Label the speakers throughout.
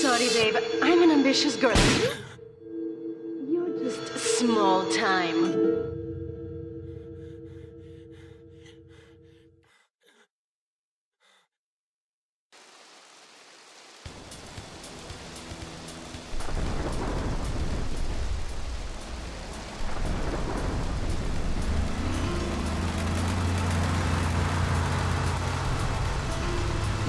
Speaker 1: Sorry, babe. I'm an ambitious girl. You're just small time.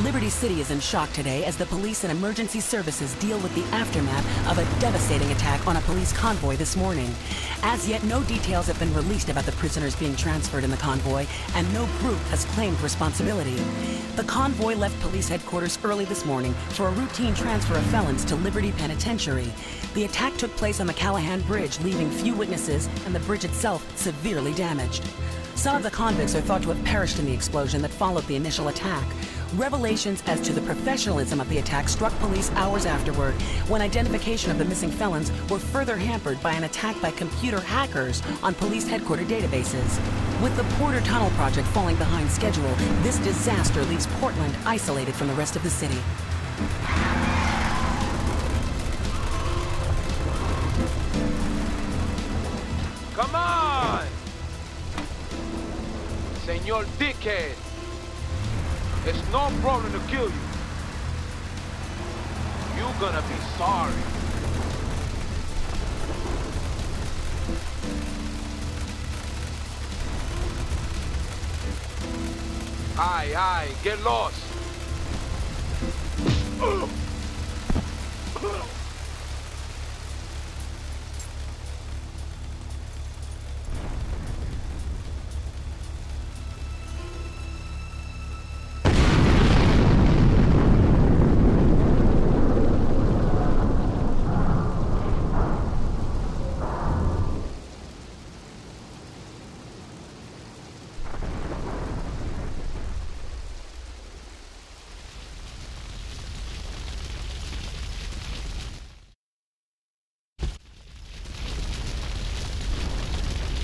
Speaker 2: Liberty City is in shock today as the police and emergency services deal with the aftermath of a devastating attack on a police convoy this morning. As yet, no details have been released about the prisoners being transferred in the convoy, and no group has claimed responsibility. The convoy left police headquarters early this morning for a routine transfer of felons to Liberty Penitentiary. The attack took place on the Callahan Bridge, leaving few witnesses and the bridge itself severely damaged. Some of the convicts are thought to have perished in the explosion that followed the initial attack. Revelations as to the professionalism of the attack struck police hours afterward, when identification of the missing felons were further hampered by an attack by computer hackers on police headquarters databases. With the Porter Tunnel project falling behind schedule, this disaster leaves Portland isolated from the rest of the city.
Speaker 3: Come on! Señor Dickhead! It's no problem to kill you. You're gonna be sorry. Aye, get lost.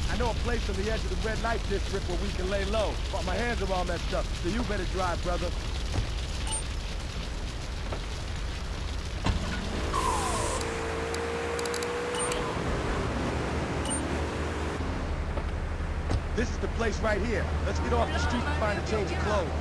Speaker 4: I know a place on the edge of the red light district where we can lay low, but my hands are all messed up, so you better drive, brother. This is the place right here. Let's get off the street and find a change of clothes.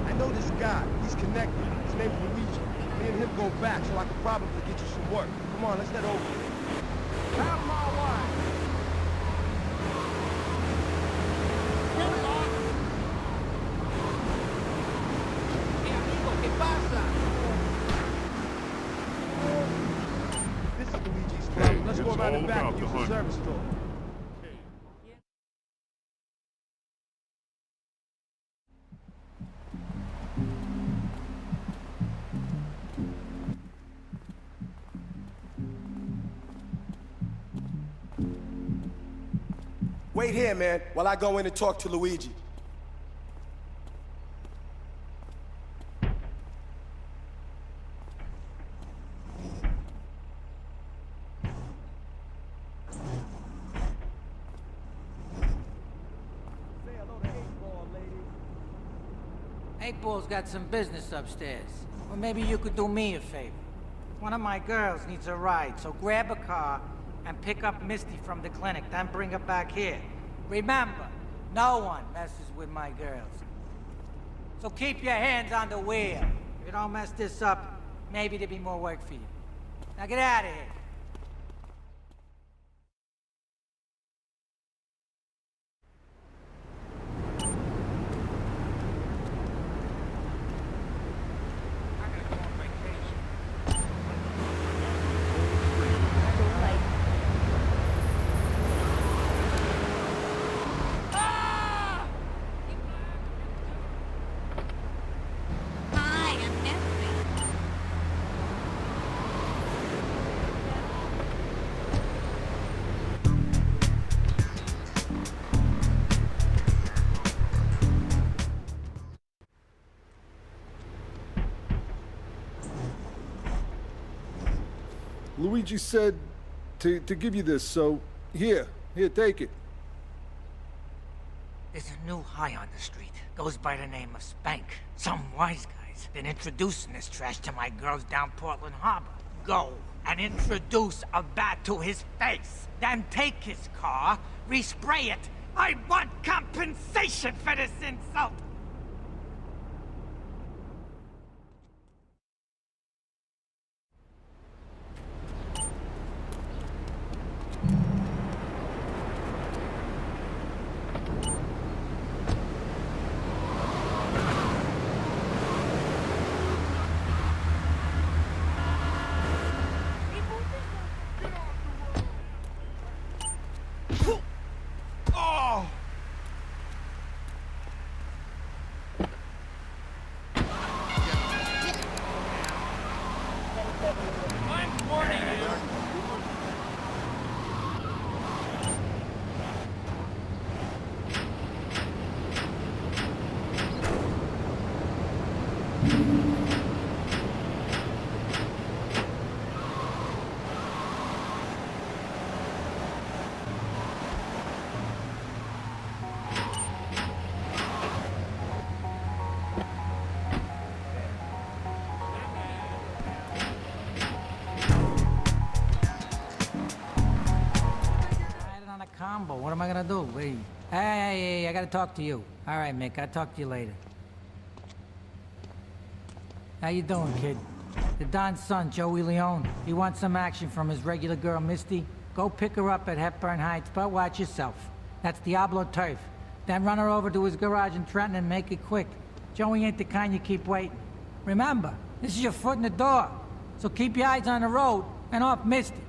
Speaker 4: I know this guy. He's connected. His name's Luigi. Me and him go back, so I could probably get you some work. Come on, let's head over. Have my wife. This is Luigi's spot. Let's go around the back and use the service store. Wait here, man, while I go in and talk to Luigi. Say hello to 8-Ball, lady.
Speaker 5: 8-Ball's got some business upstairs. Or maybe you could do me a favor. One of my girls needs a ride, so grab a car and pick up Misty from the clinic, then bring her back here. Remember, no one messes with my girls. So keep your hands on the wheel. If you don't mess this up, maybe there'll be more work for you. Now get out of here.
Speaker 6: Luigi said to give you this, so here, take it.
Speaker 5: There's a new high on the street. Goes by the name of Spank. Some wise guys been introducing this trash to my girls down Portland Harbor. Go and introduce a bat to his face. Then take his car, respray it. I want compensation for this insult! Combo. What am I gonna do? Wait. Hey, I gotta talk to you. All right, Mick, I'll talk to you later. How you doing, kid? The Don's son, Joey Leone. He wants some action from his regular girl, Misty. Go pick her up at Hepburn Heights, but watch yourself. That's Diablo turf. Then run her over to his garage in Trenton and make it quick. Joey ain't the kind you keep waiting. Remember, this is your foot in the door. So keep your eyes on the road and off Misty.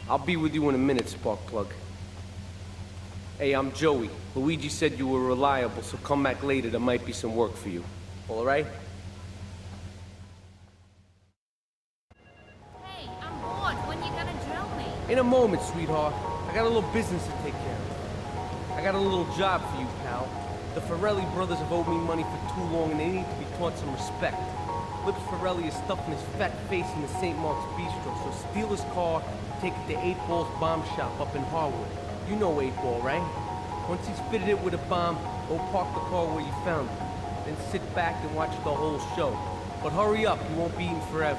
Speaker 7: I'll be with you in a minute, Sparkplug. Hey, I'm Joey. Luigi said you were reliable, so come back later. There might be some work for you. All right?
Speaker 8: Hey, I'm bored. When you gonna drill me?
Speaker 7: In a moment, sweetheart. I got a little business to take care of. I got a little job for you, pal. The Ferrelli brothers have owed me money for too long, and they need to be taught some respect. Lips Ferrelli is stuffing his fat face in the St. Mark's Bistro, so steal his car, take it to 8 Ball's bomb shop up in Harwood. You know 8 Ball, right? Once he's fitted it with a bomb, go park the car where you found it. Then sit back and watch the whole show. But hurry up, you won't be eating forever.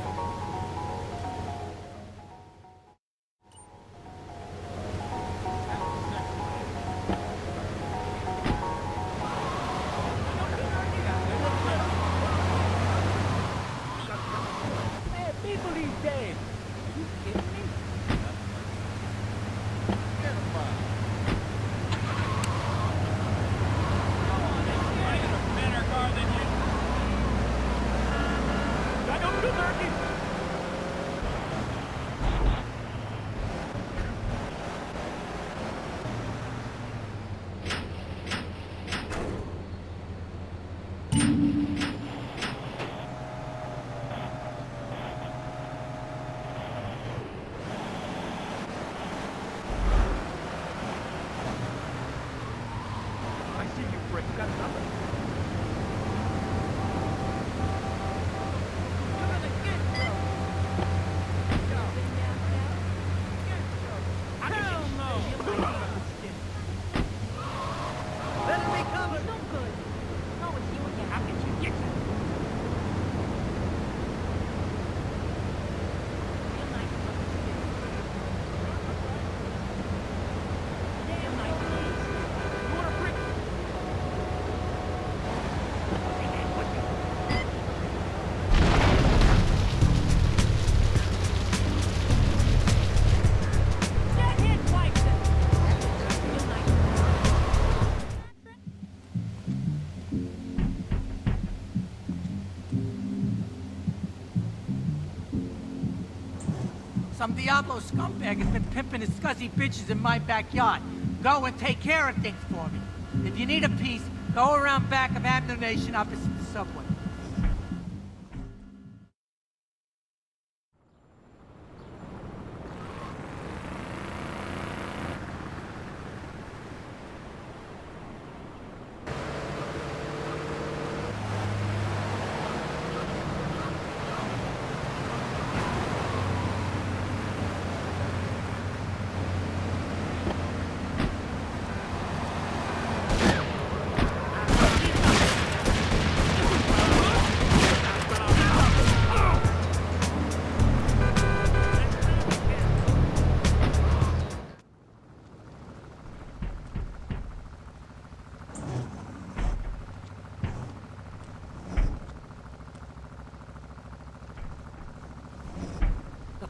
Speaker 5: Some Diablo scumbag has been pimping his scuzzy bitches in my backyard. Go and take care of things for me. If you need a piece, go around back of Ammunition opposite the subway.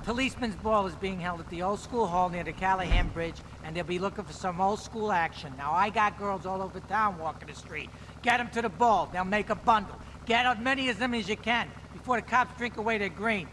Speaker 5: Policeman's ball is being held at the old school hall near the Callahan Bridge, and they'll be looking for some old school action. Now, I got girls all over town walking the street. Get them to the ball. They'll make a bundle. Get as many of them as you can before the cops drink away their green.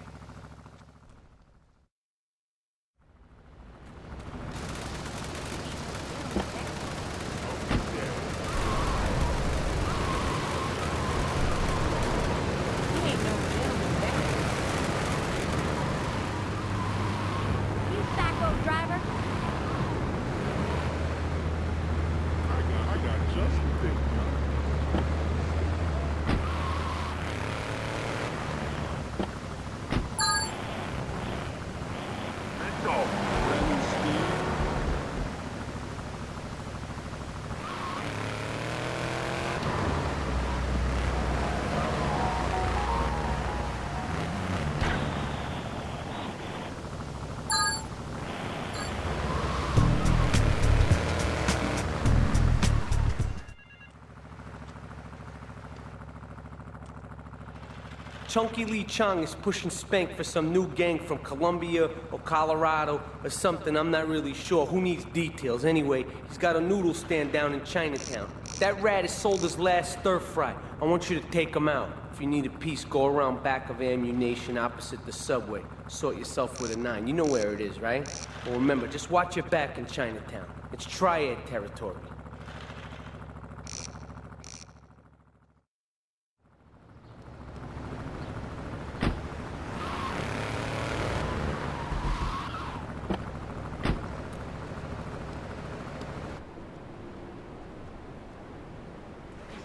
Speaker 7: Chunky Lee Chong is pushing Spank for some new gang from Colombia or Colorado or something, I'm not really sure. Who needs details? Anyway, he's got a noodle stand down in Chinatown. That rat has sold his last stir-fry. I want you to take him out. If you need a piece, go around back of Ammunition opposite the subway. Sort yourself with a 9. You know where it is, right? Well, remember, just watch your back in Chinatown. It's triad territory.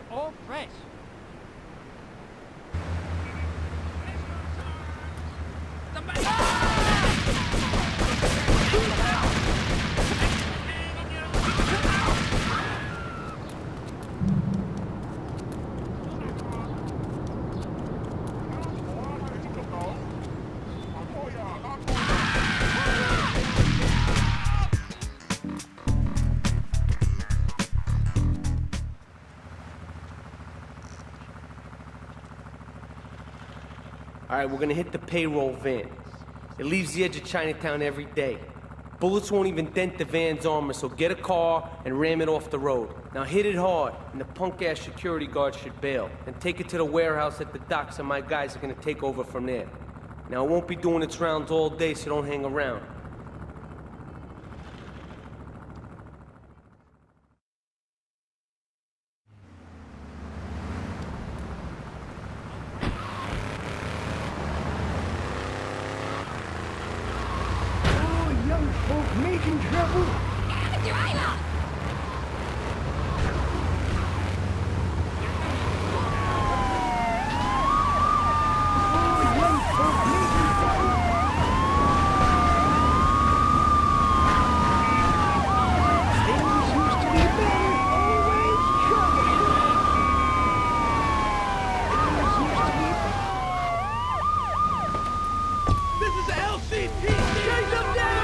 Speaker 5: All fresh.
Speaker 7: All right, we're gonna hit the payroll van. It leaves the edge of Chinatown every day. Bullets won't even dent the van's armor, so get a car and ram it off the road. Now hit it hard, and the punk-ass security guard should bail. And take it to the warehouse at the docks, and my guys are gonna take over from there. Now it won't be doing its rounds all day, so don't hang around.
Speaker 4: Making trouble?
Speaker 9: This is LCP! Chase them down!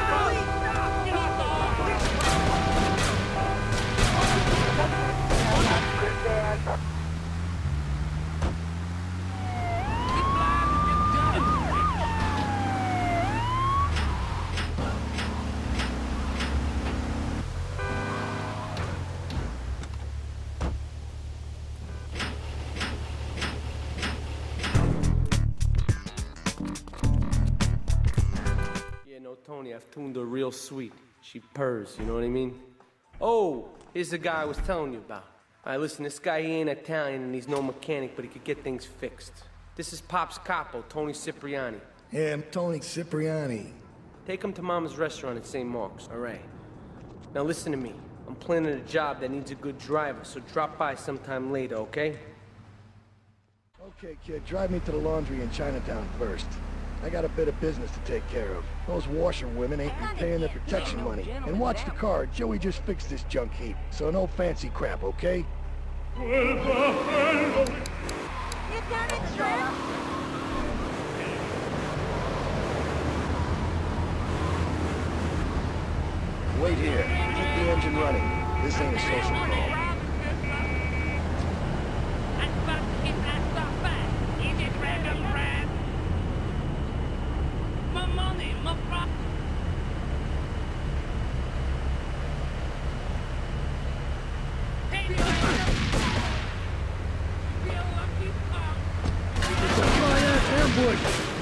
Speaker 7: Tony, I've tuned her real sweet. She purrs, you know what I mean? Oh, here's the guy I was telling you about. All right, listen, this guy, he ain't Italian and he's no mechanic, but he could get things fixed. This is Pop's capo, Tony Cipriani.
Speaker 9: Yeah, I'm Tony Cipriani.
Speaker 7: Take him to Mama's restaurant at St. Mark's, all right? Now listen to me. I'm planning a job that needs a good driver, so drop by sometime later, okay?
Speaker 9: Okay, kid, drive me to the laundry in Chinatown first. I got a bit of business to take care of. Those washerwomen ain't repaying their protection money. And watch the car, Joey just fixed this junk heap. So no fancy crap, okay?
Speaker 8: You got it, Trev?
Speaker 9: Wait here. Keep the engine running. This ain't a social call.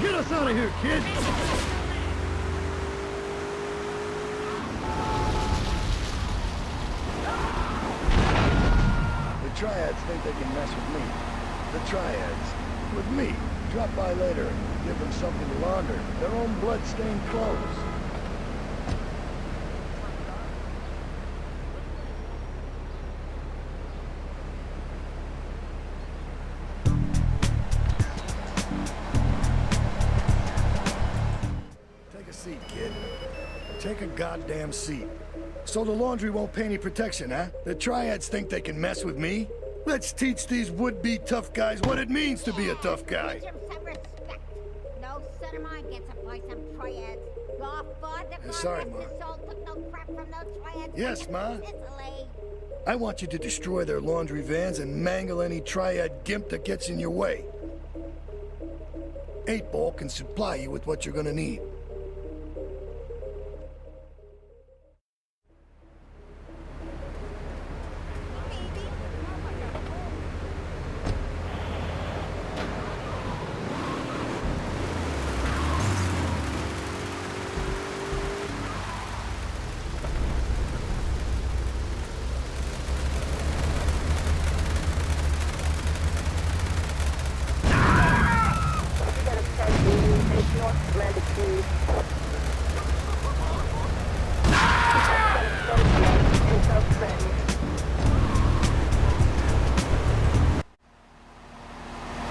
Speaker 4: Get us out of here, kid!
Speaker 9: The Triads think they can mess with me. The Triads. With me. Drop by later and give them something to launder. Their own blood-stained clothes. Take a seat, kid. Take a goddamn seat. So the laundry won't pay any protection, huh? The Triads think they can mess with me? Let's teach these would-be tough guys what it means to be a tough guy.
Speaker 8: Teach 'em some respect. No son of mine gets a place on Triads. Your father,
Speaker 9: Sorry,
Speaker 8: God
Speaker 9: Ma.
Speaker 8: rest his soul, took no crap from those Triads.
Speaker 9: Yes, Ma.
Speaker 8: Sicily.
Speaker 9: I want you to destroy their laundry vans and mangle any Triad gimp that gets in your way. 8-Ball can supply you with what you're gonna need.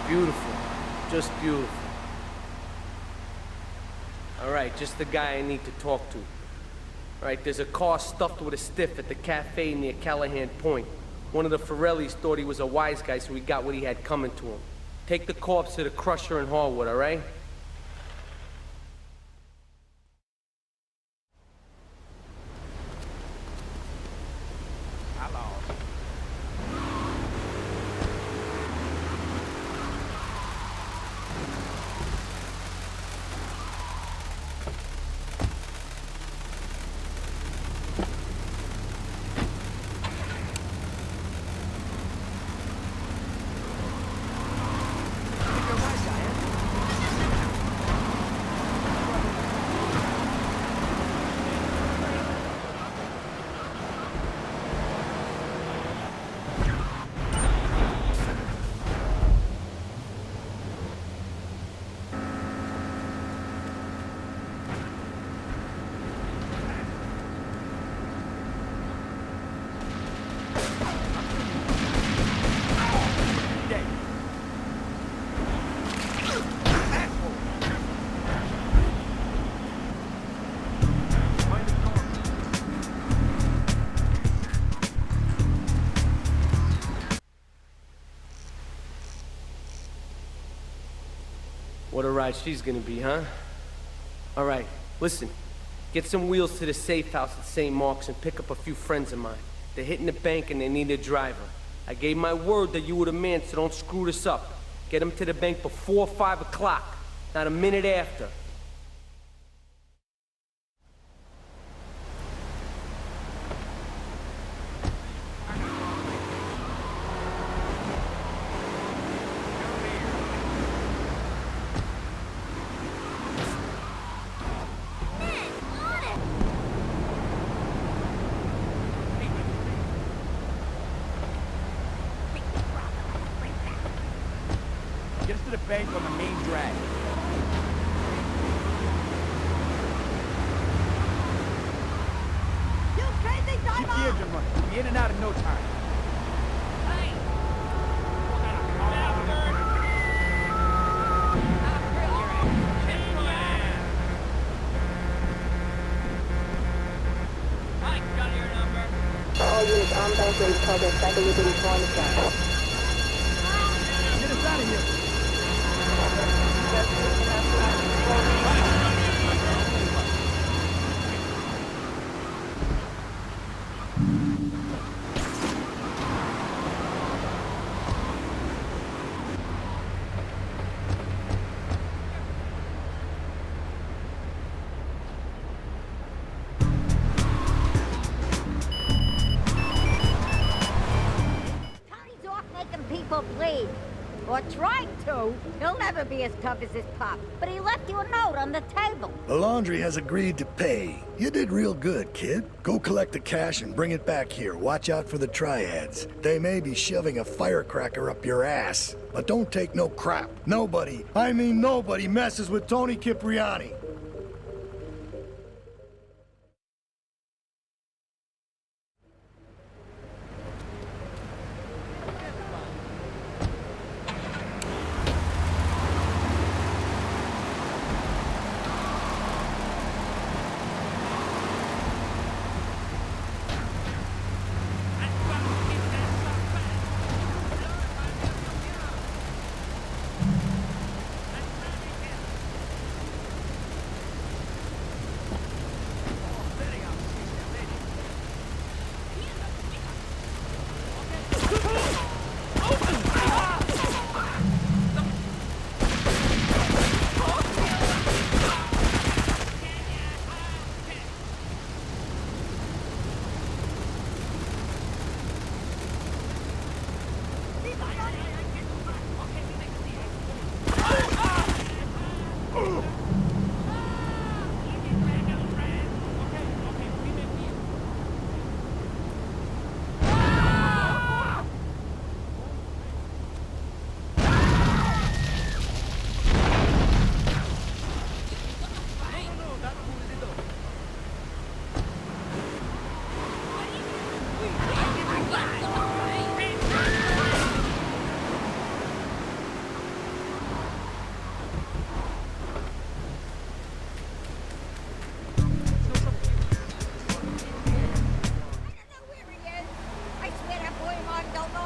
Speaker 7: Beautiful. Just beautiful. Alright, just the guy I need to talk to. Alright, there's a car stuffed with a stiff at the cafe near Callahan Point. One of the Forellis thought he was a wise guy, so he got what he had coming to him. Take the corpse to the crusher in Harwood, alright? What a ride she's gonna be, huh? All right, listen. Get some wheels to the safe house at St. Mark's and pick up a few friends of mine. They're hitting the bank and they need a driver. I gave my word that you were the man, so don't screw this up. Get them to the bank before 5 o'clock, not a minute after.
Speaker 4: Get us to the bank on the main drag.
Speaker 8: You crazy
Speaker 4: Keep the
Speaker 8: driver!
Speaker 4: engine running. We'll be in and out in no time.
Speaker 10: All units on bank ready progress back to Liberty Farm side.
Speaker 4: Get us out of here.
Speaker 8: Tony's off making people bleed. Or trying to. He'll never be as tough as his pop. But he left you a note on the table.
Speaker 9: The laundry has agreed to pay. You did real good, kid. Go collect the cash and bring it back here. Watch out for the triads. They may be shoving a firecracker up your ass. But don't take no crap. Nobody, I mean nobody, messes with Tony Cipriani.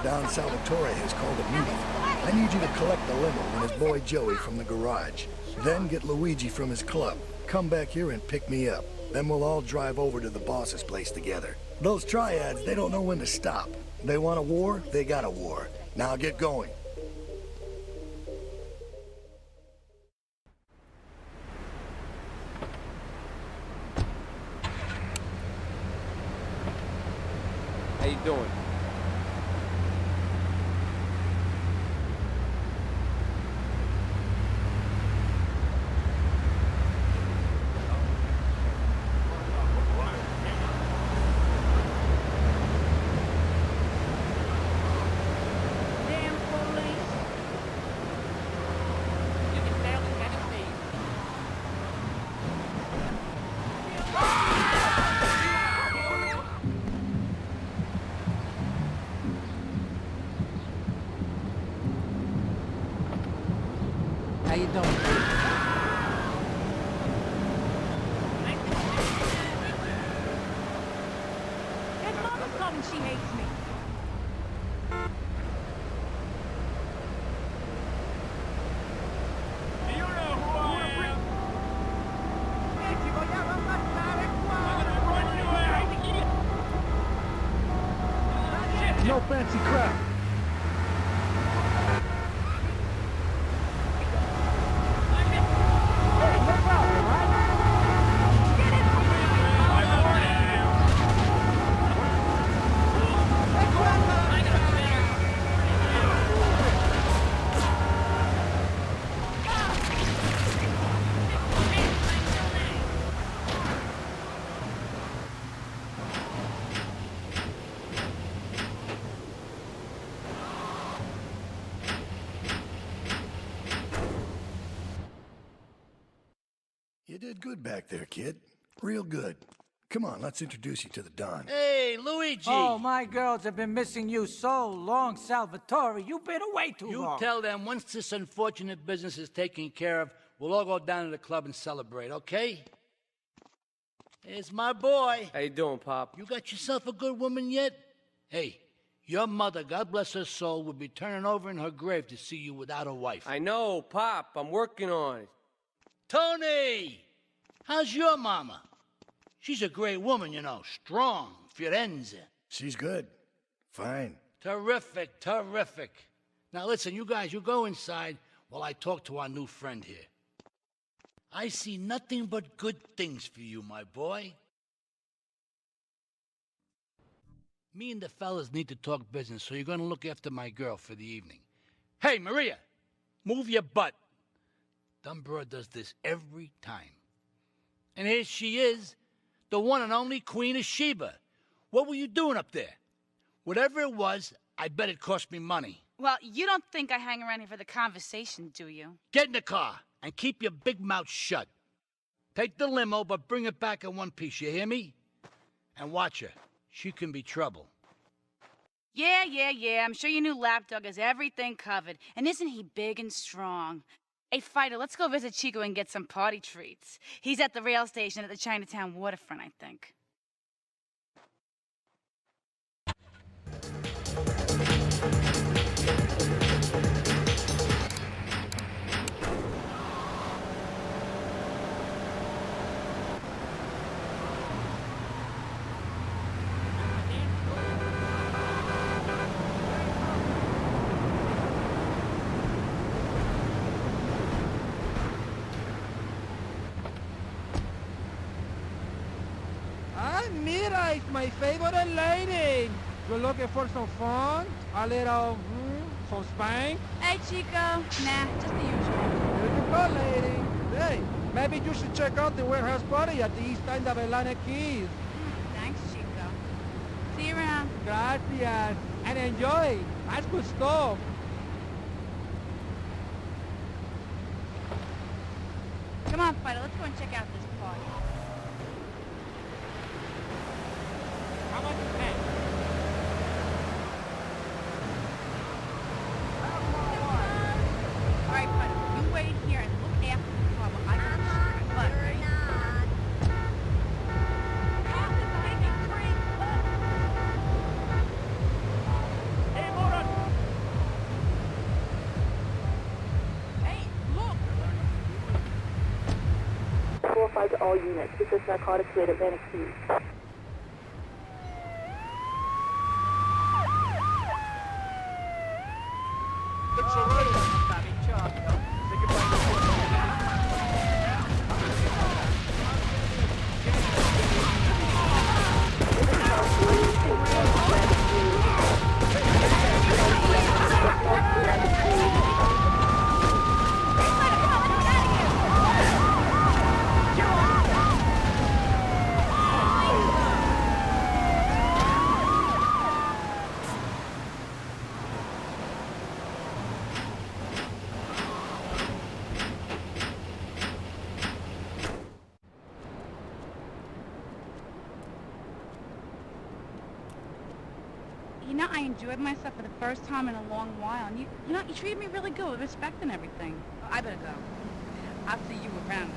Speaker 9: Don Salvatore has called a meeting. I need you to collect the limo and his boy Joey from the garage. Then get Luigi from his club. Come back here and pick me up. Then we'll all drive over to the boss's place together. Those triads, they don't know when to stop. They want a war, they got a war. Now get going.
Speaker 3: How you doing?
Speaker 5: How you doing?
Speaker 8: His mother told him she hates me.
Speaker 4: No fancy crap.
Speaker 9: did good back there, kid. Real good. Come on, let's introduce you to the Don.
Speaker 11: Hey, Luigi!
Speaker 5: Oh, my girls have been missing you so long, Salvatore. You've been away too
Speaker 11: You
Speaker 5: long.
Speaker 11: tell them once this unfortunate business is taken care of, we'll all go down to the club and celebrate, okay? Here's my boy.
Speaker 7: How you doing, Pop?
Speaker 11: You got yourself a good woman yet? Hey, your mother, God bless her soul, would be turning over in her grave to see you without a wife.
Speaker 7: I know, Pop. I'm working on it.
Speaker 11: Tony! How's your mama? She's a great woman, you know. Strong. Firenze.
Speaker 9: She's good. Fine.
Speaker 11: Terrific, terrific. Now listen, you guys, you go inside while I talk to our new friend here. I see nothing but good things for you, my boy. Me and the fellas need to talk business, so you're gonna look after my girl for the evening. Hey, Maria, move your butt. Dumb broad does this every time. And here she is, the one and only Queen of Sheba. What were you doing up there? Whatever it was, I bet it cost me money.
Speaker 12: Well, you don't think I hang around here for the conversation, do you?
Speaker 11: Get in the car and keep your big mouth shut. Take the limo, but bring it back in one piece, you hear me? And watch her. She can be trouble.
Speaker 12: Yeah. I'm sure your new lapdog has everything covered. And isn't he big and strong? Hey, Fido, let's go visit Chico and get some party treats. He's at the rail station at the Chinatown waterfront, I think.
Speaker 4: Mira, it's my favorite lady. You're looking for some fun? A little, some spank?
Speaker 12: Hey, Chico. Nah, just the usual.
Speaker 4: Here you go, lady. Hey, maybe you should check out the warehouse party at the east end of Atlantic Keys.
Speaker 12: Thanks, Chico. See you around.
Speaker 4: Gracias. And enjoy. That's good stuff.
Speaker 12: Come on, Fido, let's go and check out this party.
Speaker 4: How much is that?
Speaker 12: All right, Fido, you wait here and look after the car while I go to my butt, right?
Speaker 4: Hey, Moran!
Speaker 12: Hey, look!
Speaker 10: 4-5 to all units. This is narcotics rate Atlantic Keys.
Speaker 12: You know, I enjoyed myself for the first time in a long while, and you treated me really good with respect and everything. Oh, I better go. I'll see you around.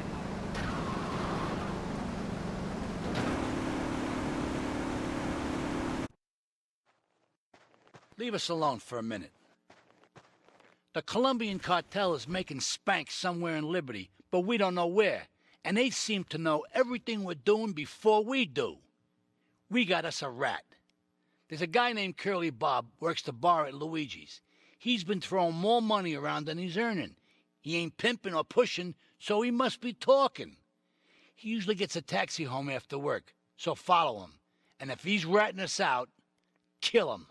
Speaker 11: Leave us alone for a minute. The Colombian cartel is making spank somewhere in Liberty, but we don't know where. And they seem to know everything we're doing before we do. We got us a rat. There's a guy named Curly Bob, works the bar at Luigi's. He's been throwing more money around than he's earning. He ain't pimping or pushing, so he must be talking. He usually gets a taxi home after work, so follow him. And if he's ratting us out, kill him.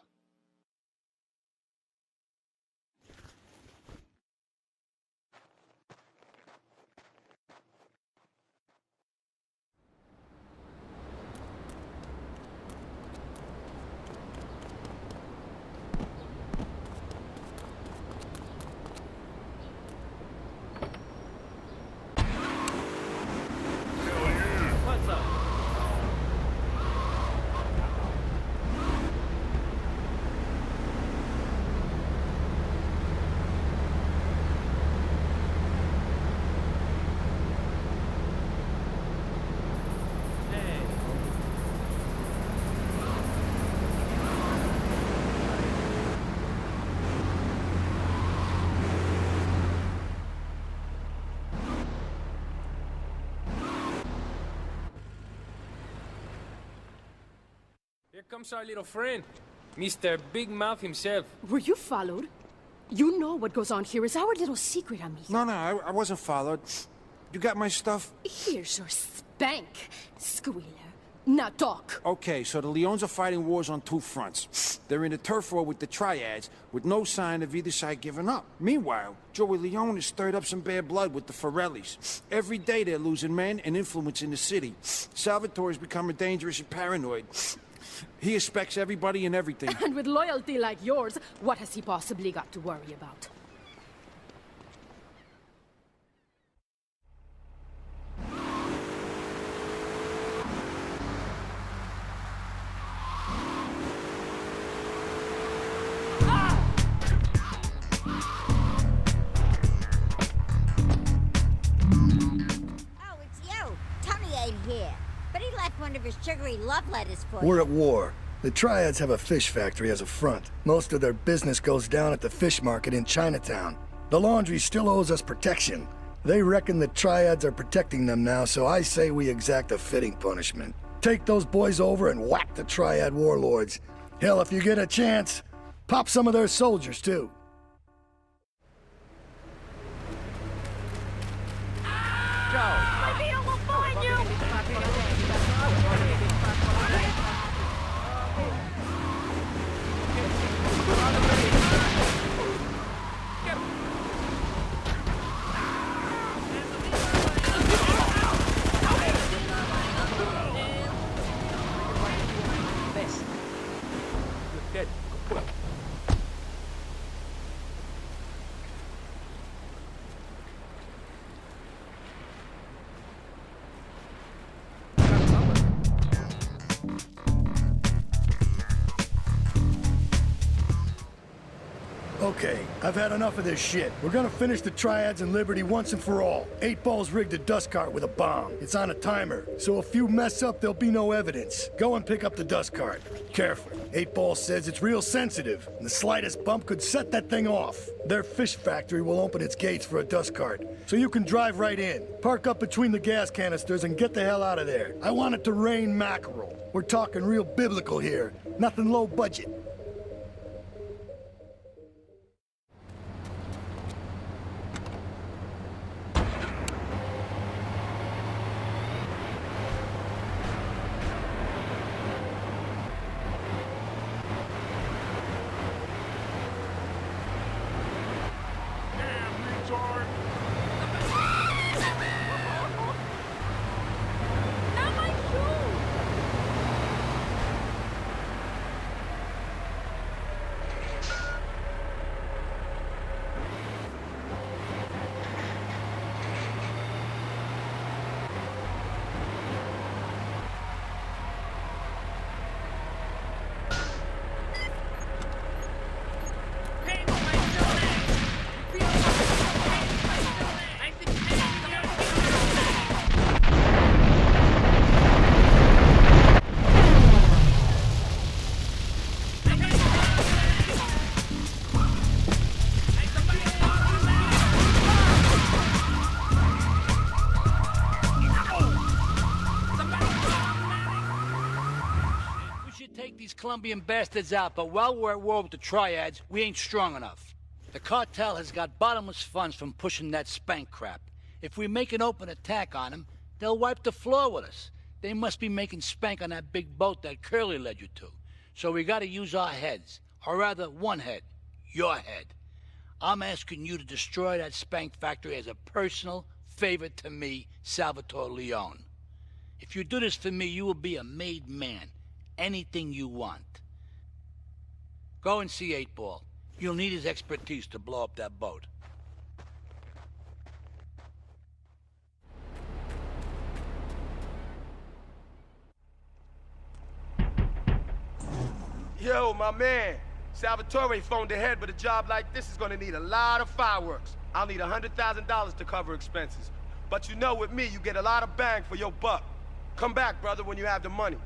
Speaker 7: Here comes our little friend, Mr. Big Mouth himself.
Speaker 13: Were you followed? You know what goes on here is our little secret, amigo.
Speaker 14: No, I wasn't followed. You got my stuff?
Speaker 13: Here's your spank, squealer. Now talk.
Speaker 14: Okay, so the Leons are fighting wars on two fronts. They're in the turf war with the Triads, with no sign of either side giving up. Meanwhile, Joey Leone has stirred up some bad blood with the Forellis. Every day they're losing men and influence in the city. Salvatore's becoming dangerous and paranoid. He expects everybody and everything.
Speaker 13: And with loyalty like yours, what has he possibly got to worry about?
Speaker 8: One of his sugary love letters for
Speaker 9: We're
Speaker 8: you.
Speaker 9: at war. The Triads have a fish factory as a front. Most of their business goes down at the fish market in Chinatown. The laundry still owes us protection. They reckon the Triads are protecting them now, so I say we exact a fitting punishment. Take those boys over and whack the Triad warlords. Hell, if you get a chance, pop some of their soldiers, too. Okay, I've had enough of this shit. We're gonna finish the Triads and Liberty once and for all. 8 Ball's rigged a dust cart with a bomb. It's on a timer, so if you mess up, there'll be no evidence. Go and pick up the dust cart. Careful. 8 Ball says it's real sensitive, and the slightest bump could set that thing off. Their fish factory will open its gates for a dust cart, so you can drive right in. Park up between the gas canisters and get the hell out of there. I want it to rain mackerel. We're talking real biblical here, nothing low budget.
Speaker 11: Colombian bastards out, but while we're at war with the Triads, we ain't strong enough. The cartel has got bottomless funds from pushing that spank crap. If we make an open attack on them, they'll wipe the floor with us. They must be making spank on that big boat that Curly led you to. So we gotta use our heads, or rather one head, your head. I'm asking you to destroy that spank factory as a personal favor to me, Salvatore Leone. If you do this for me, you will be a made man. Anything you want. Go and see 8 Ball. You'll need his expertise to blow up that boat.
Speaker 4: Yo, my man. Salvatore phoned ahead, but a job like this is gonna need a lot of fireworks. I'll need $100,000 to cover expenses. But you know, with me, you get a lot of bang for your buck. Come back, brother, when you have the money.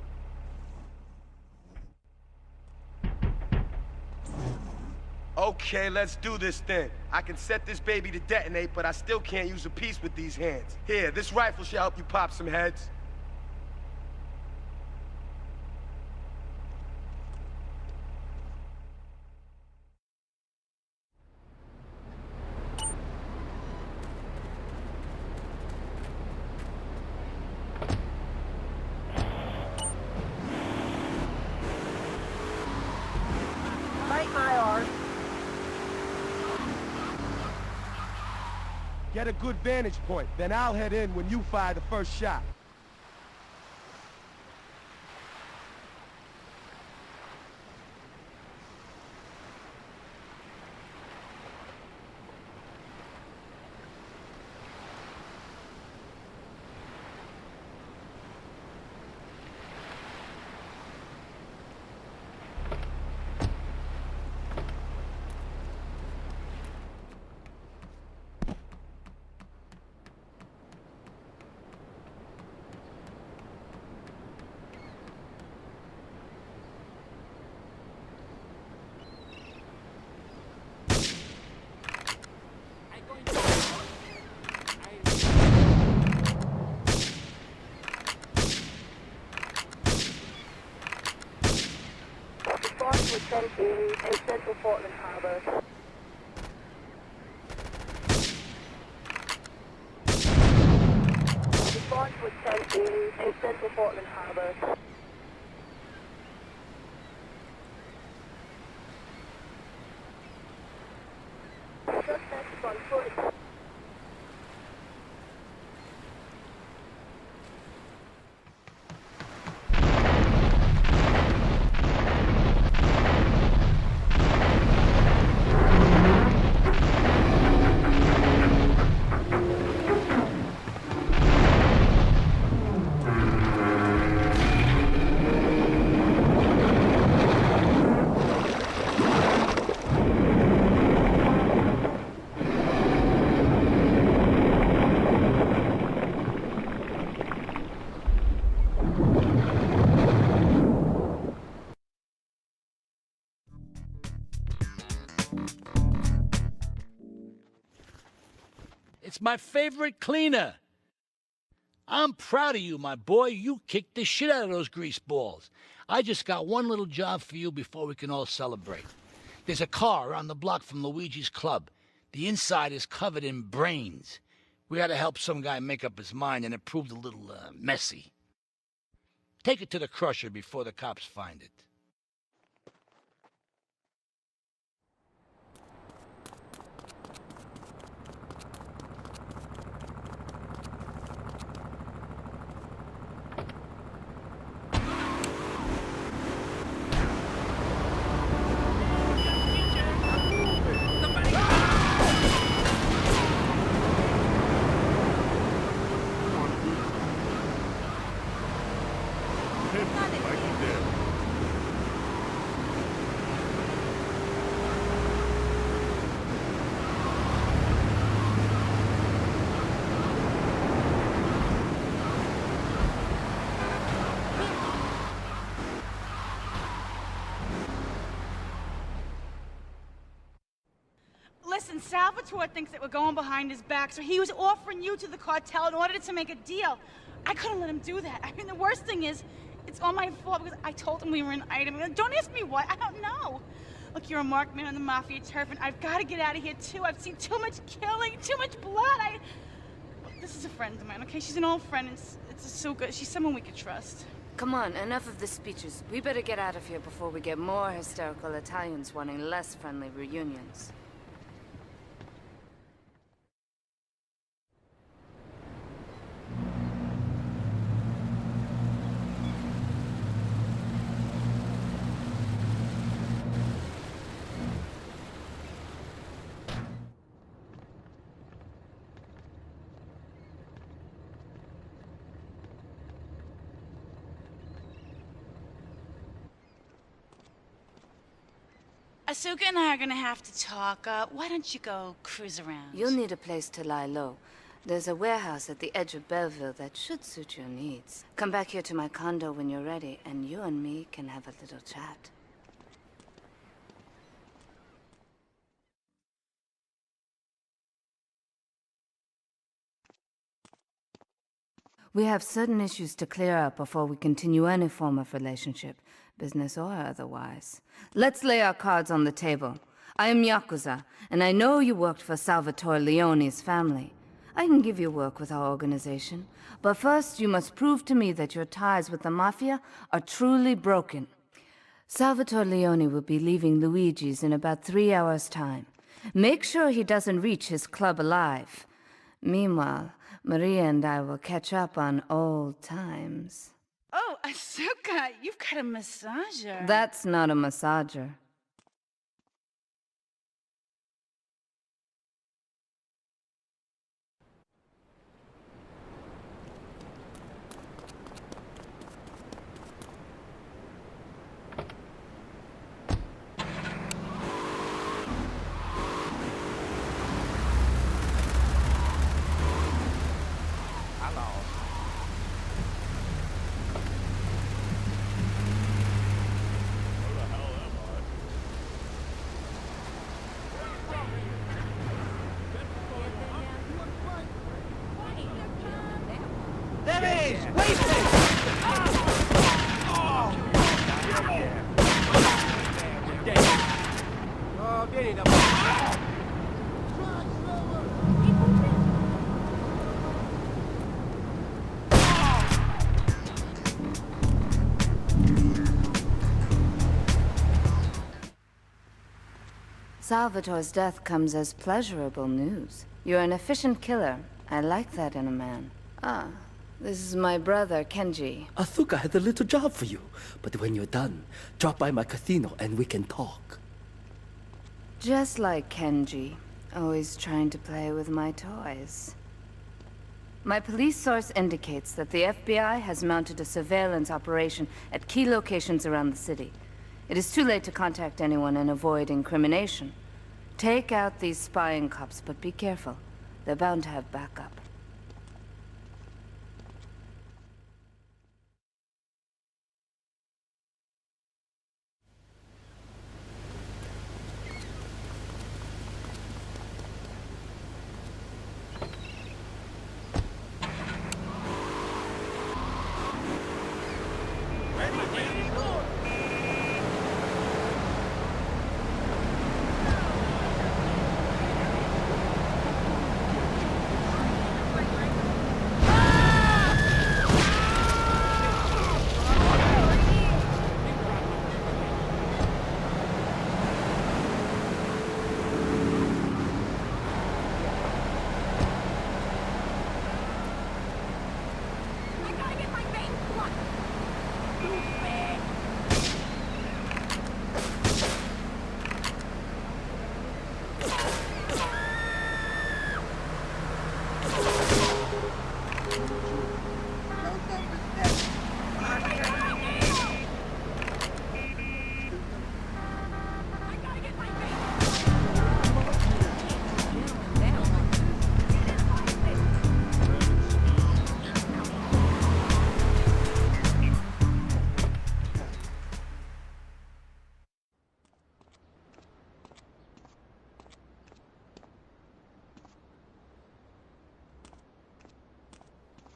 Speaker 4: Okay, let's do this then. I can set this baby to detonate, but I still can't use a piece with these hands. Here, this rifle should help you pop some heads. Get a good vantage point, then I'll head in when you fire the first shot.
Speaker 10: with 10 series in central Portland Harbor. Response with 10 series in central Portland Harbor. Suspects on foot.
Speaker 11: It's my favorite cleaner. I'm proud of you, my boy. You kicked the shit out of those grease balls. I just got one little job for you before we can all celebrate. There's a car around the block from Luigi's club. The inside is covered in brains. We had to help some guy make up his mind, and it proved a little messy. Take it to the crusher before the cops find it.
Speaker 12: Listen, Salvatore thinks that we're going behind his back, so he was offering you to the cartel in order to make a deal. I couldn't let him do that. I mean, the worst thing is, it's all my fault because I told him we were an item. Don't ask me why, I don't know. Look, you're a marked man on the Mafia turf, and I've got to get out of here, too. I've seen too much killing, too much blood. Look, this is a friend of mine, okay? She's an old friend, and it's so good. She's someone we could trust.
Speaker 15: Come on, enough of the speeches. We better get out of here before we get more hysterical Italians wanting less friendly reunions.
Speaker 12: Asuka and I are gonna have to talk. Why don't you go cruise around?
Speaker 15: You'll need a place to lie low. There's a warehouse at the edge of Belleville that should suit your needs. Come back here to my condo when you're ready, and you and me can have a little chat. We have certain issues to clear up before we continue any form of relationship, business or otherwise. Let's lay our cards on the table. I am Yakuza, and I know you worked for Salvatore Leone's family. I can give you work with our organization, but first you must prove to me that your ties with the Mafia are truly broken. Salvatore Leone will be leaving Luigi's in about 3 hours' time. Make sure he doesn't reach his club alive. Meanwhile, Maria and I will catch up on old times.
Speaker 12: Oh, Asuka, you've got a massager.
Speaker 15: That's not a massager. Salvatore's death comes as pleasurable news. You're an efficient killer. I like that in a man. Ah, this is my brother, Kenji.
Speaker 16: Asuka has a little job for you, but when you're done, drop by my casino and we can talk.
Speaker 15: Just like Kenji, always trying to play with my toys. My police source indicates that the FBI has mounted a surveillance operation at key locations around the city. It is too late to contact anyone and avoid incrimination. Take out these spying cops, but be careful. They're bound to have backup.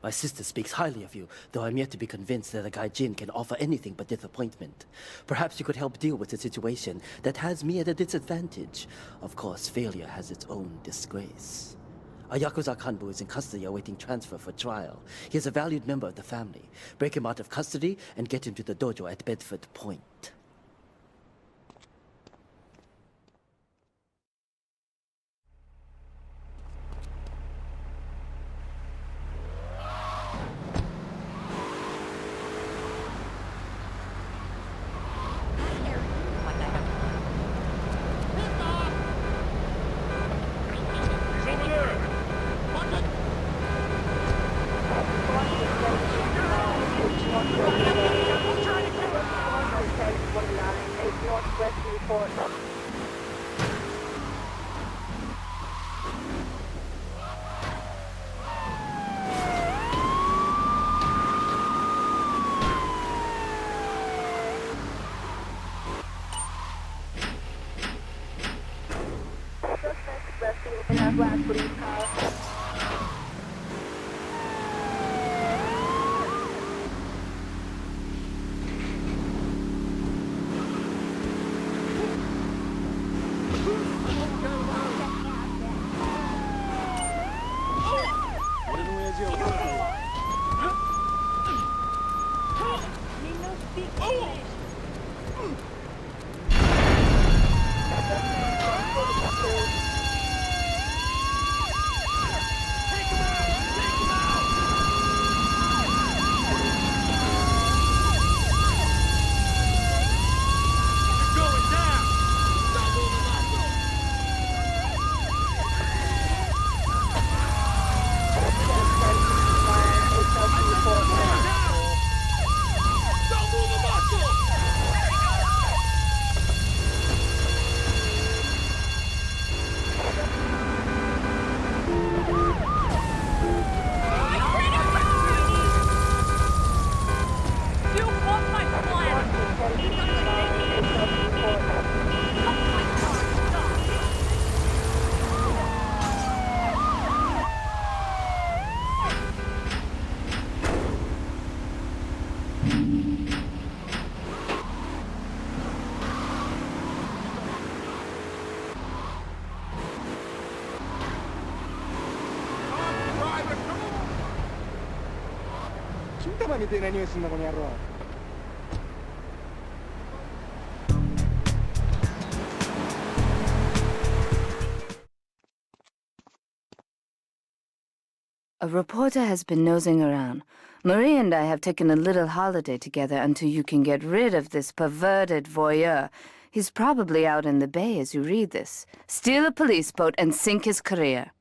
Speaker 16: My sister speaks highly of you, though I'm yet to be convinced that a gaijin can offer anything but disappointment. Perhaps you could help deal with a situation that has me at a disadvantage. Of course, failure has its own disgrace. A Yakuza Kanbu is in custody awaiting transfer for trial. He is a valued member of the family. Break him out of custody and get him to the dojo at Bedford Point.
Speaker 9: 가만히 대나니 했었나 보냐, 로.
Speaker 15: A reporter has been nosing around. Marie and I have taken a little holiday together until you can get rid of this perverted voyeur. He's probably out in the bay as you read this. Steal a police boat and sink his career.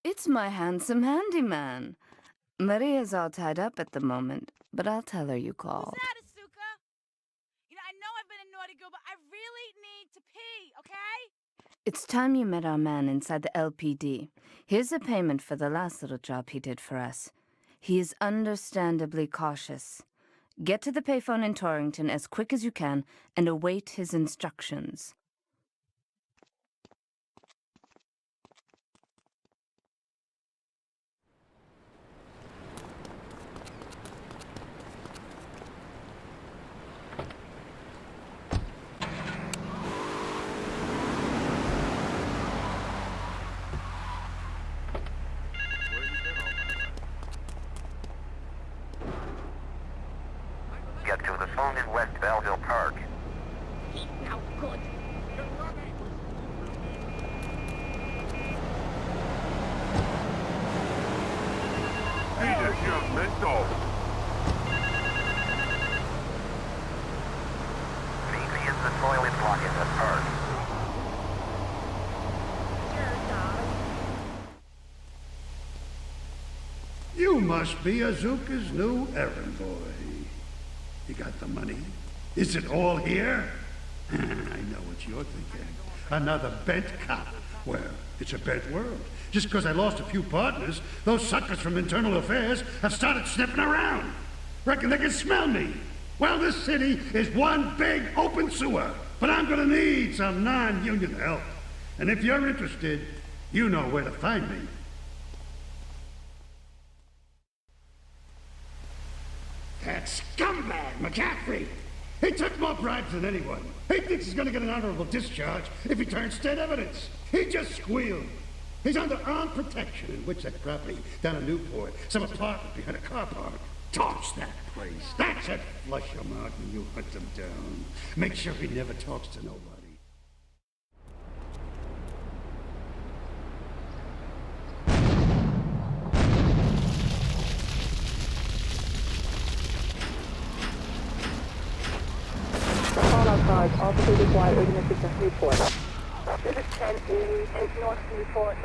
Speaker 15: It's my handsome handyman. Maria's all tied up at the moment, but I'll tell her you called.
Speaker 12: Who's that, Asuka? You know, I know I've been a naughty girl, but I really need to pee, okay?
Speaker 15: It's time you met our man inside the LPD. Here's a payment for the last little job he did for us. He is understandably cautious. Get to the payphone in Torrington as quick as you can and await his instructions.
Speaker 17: Get to the phone in West Belleville Park.
Speaker 8: Now, good.
Speaker 17: Jesus, you mental! Phoebe is the toilet block in the park.
Speaker 18: You must be Azuka's new errand boy. You got the money? Is it all here? I know what you're thinking. Another bent cop. Well, it's a bent world. Just because I lost a few partners, those suckers from Internal Affairs have started sniffing around. Reckon they can smell me. Well, this city is one big open sewer. But I'm gonna need some non-union help. And if you're interested, you know where to find me. That scumbag, McCaffrey! He took more bribes than anyone. He thinks he's gonna get an honorable discharge if he turns state evidence. He just squealed. He's under armed protection in Witchett property down in Newport. Some apartment behind a car park. Torch that place. That's it. Flush him out when you hunt him down. Make sure he never talks to nobody.
Speaker 10: Officer required urgent assistance report. This is 1080, take North Newport.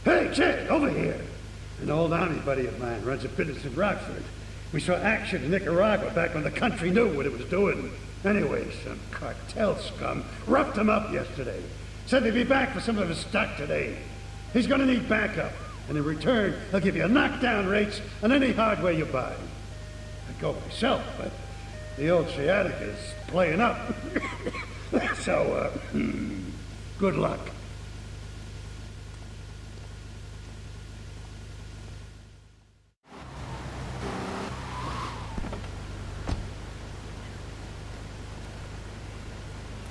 Speaker 18: Hey, Jed, over here. An old army buddy of mine runs a business in Rockford. We saw action in Nicaragua back when the country knew what it was doing. Anyway, some cartel scum roughed him up yesterday. Said they'd be back for some of his stock today. He's gonna need backup, and in return, he'll give you knockdown rates on any hardware you buy. I'd go myself, but the old sciatica is playing up. So, good luck.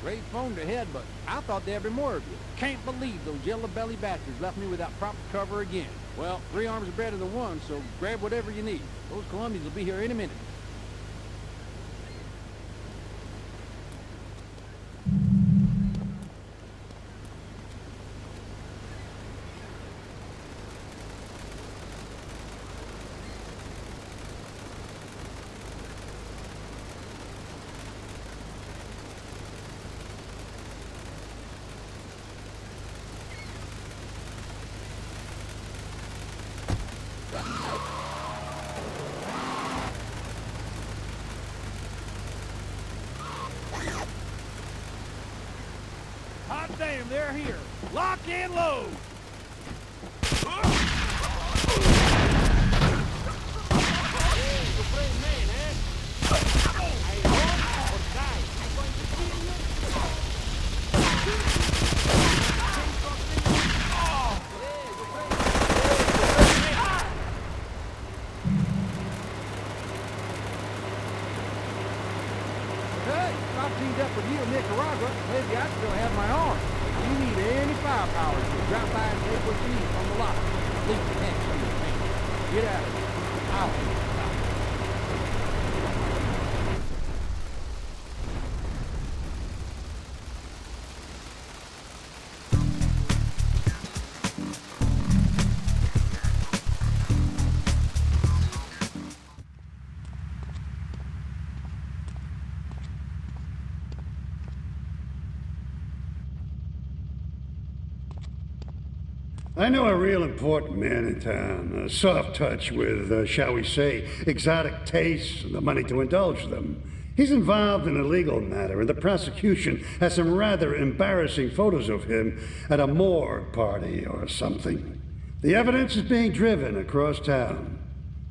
Speaker 14: Great phone ahead, but I thought there'd be more of you. Can't believe those yellow-belly bastards left me without proper cover again. Well, 3 arms are better than 1, so grab whatever you need. Those Colombians will be here any minute.
Speaker 7: and they're here. Lock and load!
Speaker 6: Hey, if I teamed up with you in Nicaragua, maybe I'd still have my arm. If you need any firepower, just drop by and take what you need from the locker. Please, you can't see your hand. Get out of here. Out.
Speaker 18: I know a real important man in town, a soft touch with, shall we say, exotic tastes and the money to indulge them. He's involved in a legal matter, and the prosecution has some rather embarrassing photos of him at a morgue party or something. The evidence is being driven across town.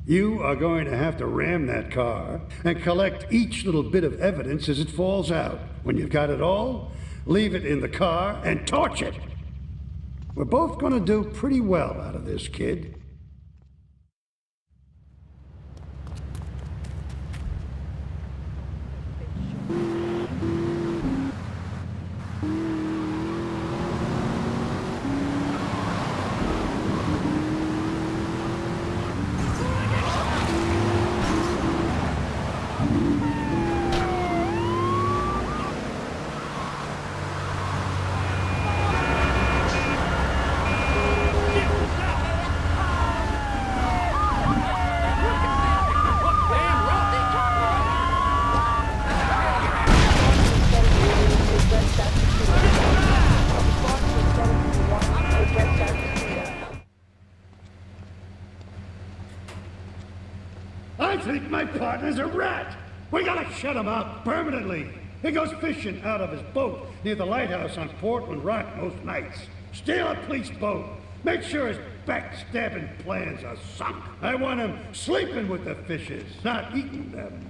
Speaker 18: You are going to have to ram that car and collect each little bit of evidence as it falls out. When you've got it all, leave it in the car and torch it. We're both gonna do pretty well out of this, kid. I think my partner's a rat. We gotta shut him up permanently. He goes fishing out of his boat near the lighthouse on Portland Rock most nights. Steal a police boat. Make sure his backstabbing plans are sunk. I want him sleeping with the fishes, not eating them.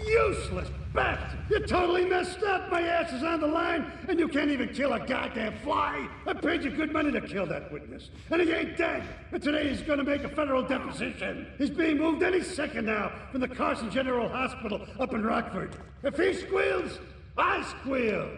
Speaker 18: Useless bastard! You totally messed up! My ass is on the line, and you can't even kill a goddamn fly! I paid you good money to kill that witness, and he ain't dead! And today he's gonna make a federal deposition! He's being moved any second now from the Carson General Hospital up in Rockford. If he squeals, I squeal!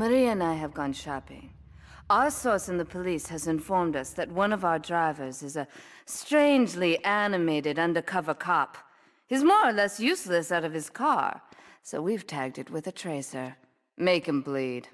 Speaker 15: Maria and I have gone shopping. Our source in the police has informed us that one of our drivers is a strangely animated undercover cop. He's more or less useless out of his car, so we've tagged it with a tracer. Make him bleed.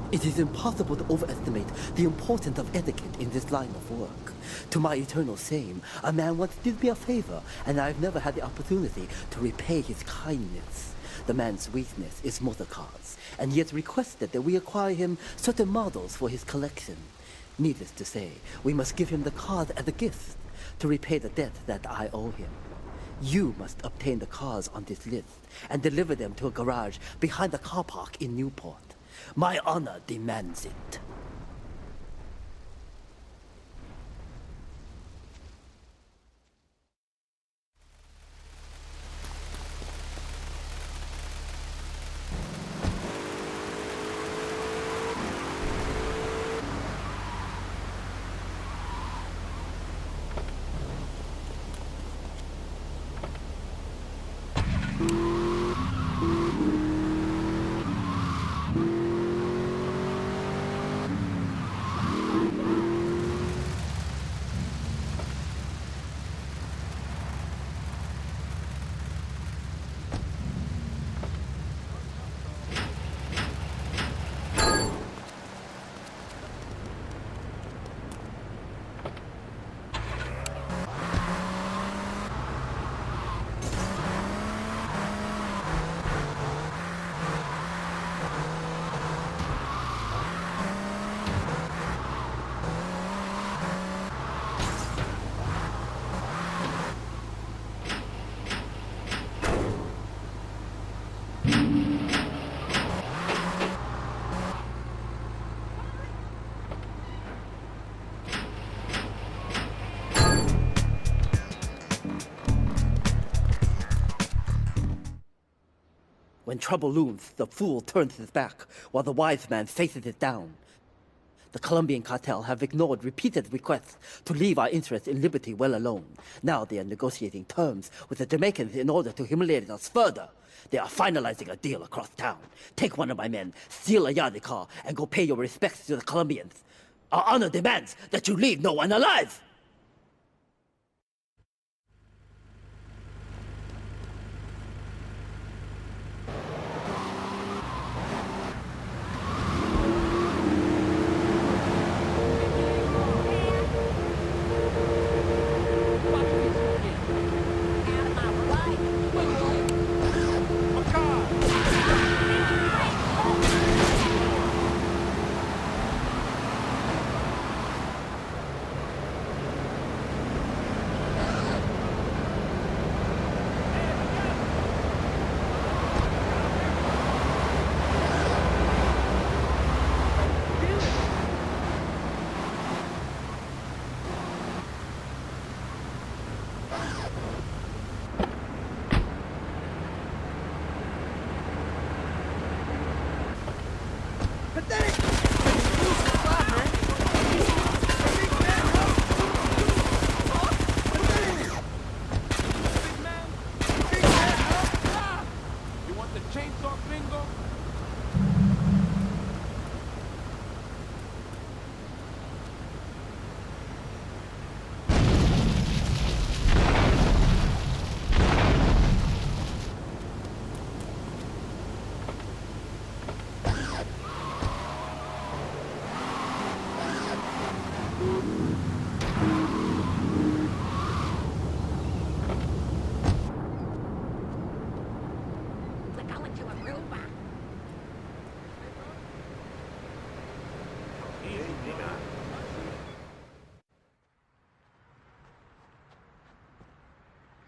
Speaker 16: It is impossible to overestimate the importance of etiquette in this line of work. To my eternal shame, a man once did me a favor, and I've never had the opportunity to repay his kindness. The man's weakness is motor cars, and he has requested that we acquire him certain models for his collection. Needless to say, we must give him the cars as a gift to repay the debt that I owe him. You must obtain the cars on this list and deliver them to a garage behind the car park in Newport. My honor demands it. When trouble looms, the fool turns his back, while the wise man faces it down. The Colombian cartel have ignored repeated requests to leave our interests in liberty well alone. Now they are negotiating terms with the Jamaicans in order to humiliate us further. They are finalizing a deal across town. Take one of my men, steal a Yardie car, and go pay your respects to the Colombians. Our honor demands that you leave no one alive!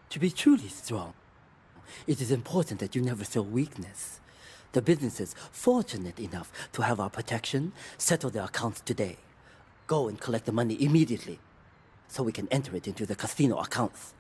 Speaker 16: To be truly strong, it is important that you never show weakness. The businesses fortunate enough to have our protection settle their accounts today. Go and collect the money immediately, so we can enter it into the casino accounts.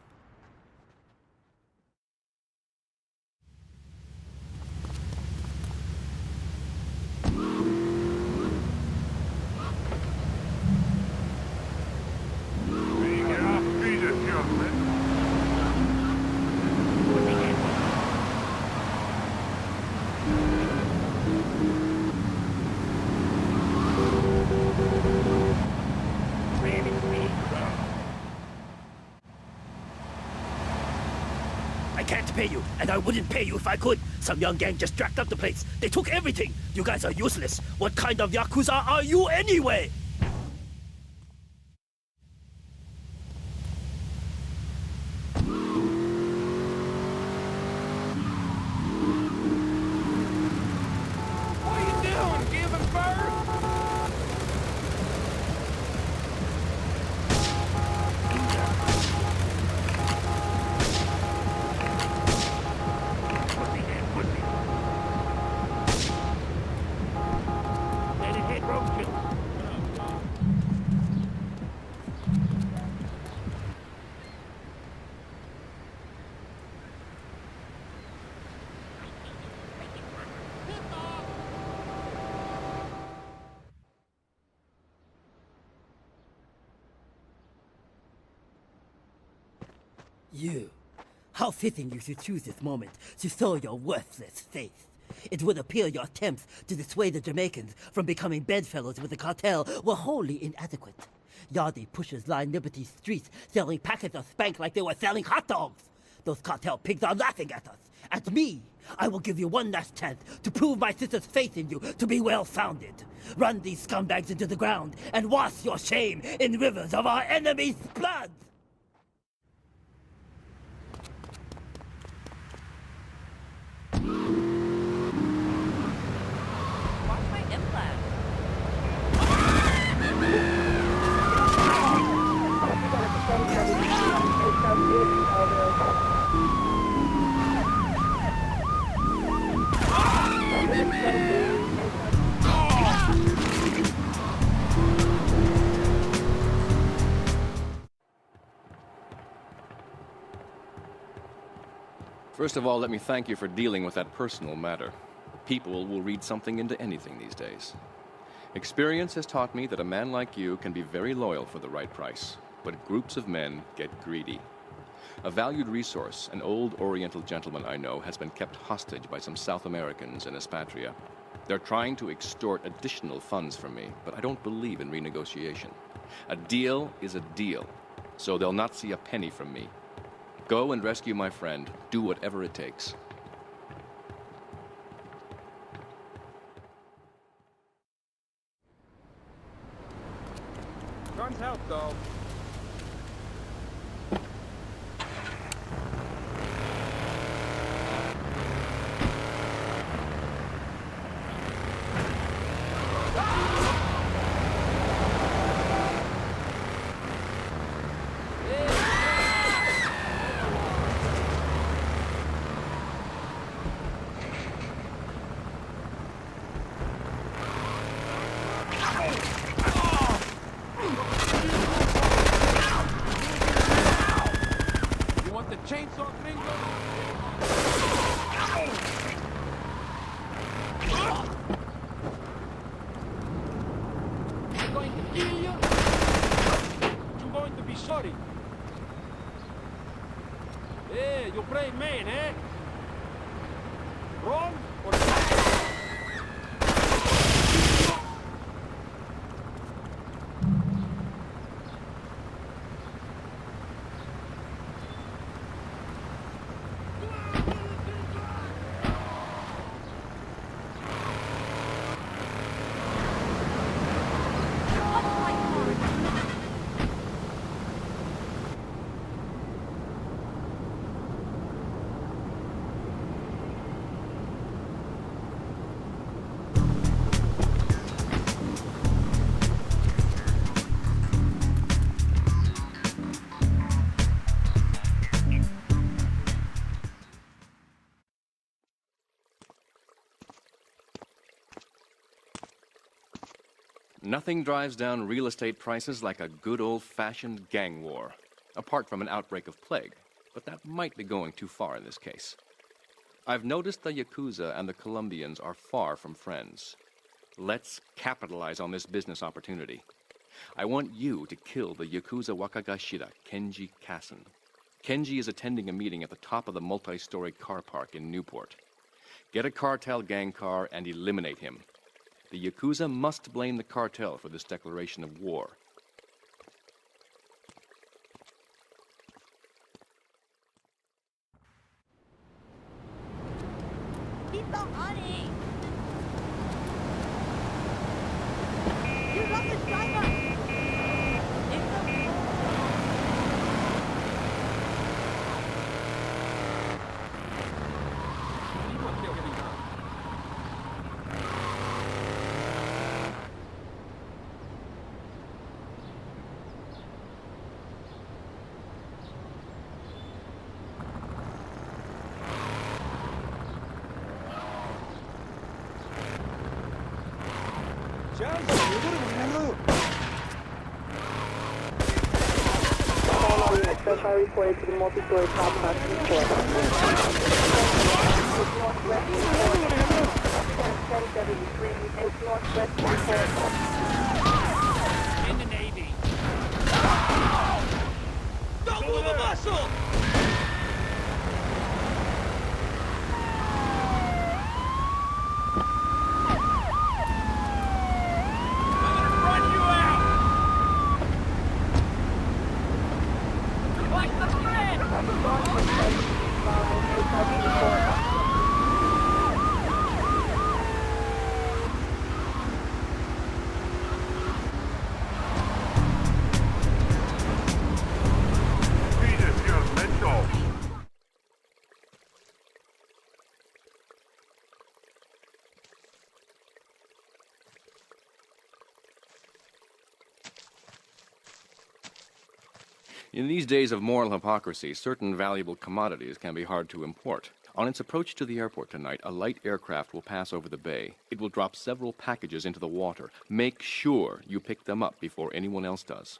Speaker 19: I can't pay you, and I wouldn't pay you if I could. Some young gang just jacked up the place. They took everything. You guys are useless. What kind of Yakuza are you anyway?
Speaker 16: You. How fitting you should choose this moment to show your worthless face. It would appear your attempts to dissuade the Jamaicans from becoming bedfellows with the cartel were wholly inadequate. Yardy pushers line Liberty streets selling packets of spank like they were selling hot dogs. Those cartel pigs are laughing at us. At me. I will give you one last chance to prove my sister's faith in you to be well-founded. Run these scumbags into the ground and wash your shame in rivers of our enemies' blood!
Speaker 20: First of all, let me thank you for dealing with that personal matter. People will read something into anything these days. Experience has taught me that a man like you can be very loyal for the right price, but groups of men get greedy. A valued resource, an old Oriental gentleman I know, has been kept hostage by some South Americans in Espatria. They're trying to extort additional funds from me, but I don't believe in renegotiation. A deal is a deal, so they'll not see a penny from me. Go and rescue my friend. Do whatever it takes.
Speaker 6: Guns help, though.
Speaker 20: Nothing drives down real estate prices like a good old-fashioned gang war. Apart from an outbreak of plague, but that might be going too far in this case. I've noticed the Yakuza and the Colombians are far from friends. Let's capitalize on this business opportunity. I want you to kill the Yakuza Wakagashira, Kenji Kassen. Kenji is attending a meeting at the top of the multi-story car park in Newport. Get a cartel gang car and eliminate him. The Yakuza must blame the cartel for this declaration of war.
Speaker 8: Keep the honey! You love the driver!
Speaker 10: Special reported to the multi-story car park in Newport.
Speaker 19: In the Navy. Don't move a muscle!
Speaker 20: In these days of moral hypocrisy, certain valuable commodities can be hard to import. On its approach to the airport tonight, a light aircraft will pass over the bay. It will drop several packages into the water. Make sure you pick them up before anyone else does.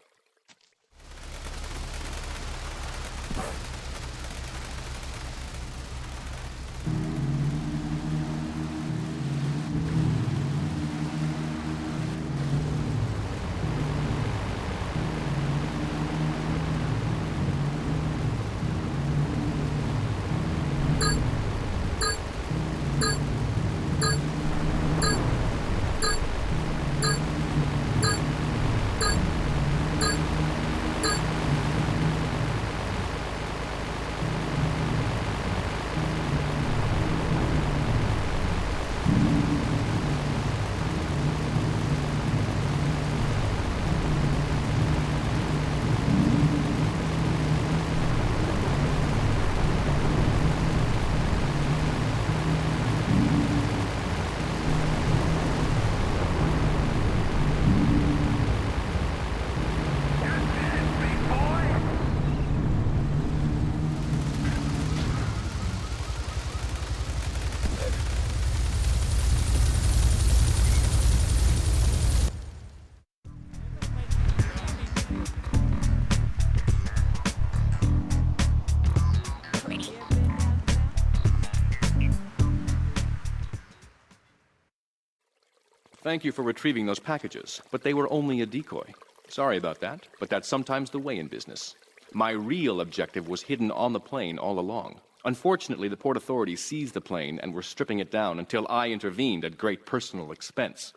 Speaker 20: Thank you for retrieving those packages, but they were only a decoy. Sorry about that, but that's sometimes the way in business. My real objective was hidden on the plane all along. Unfortunately, the port authorities seized the plane and were stripping it down until I intervened at great personal expense.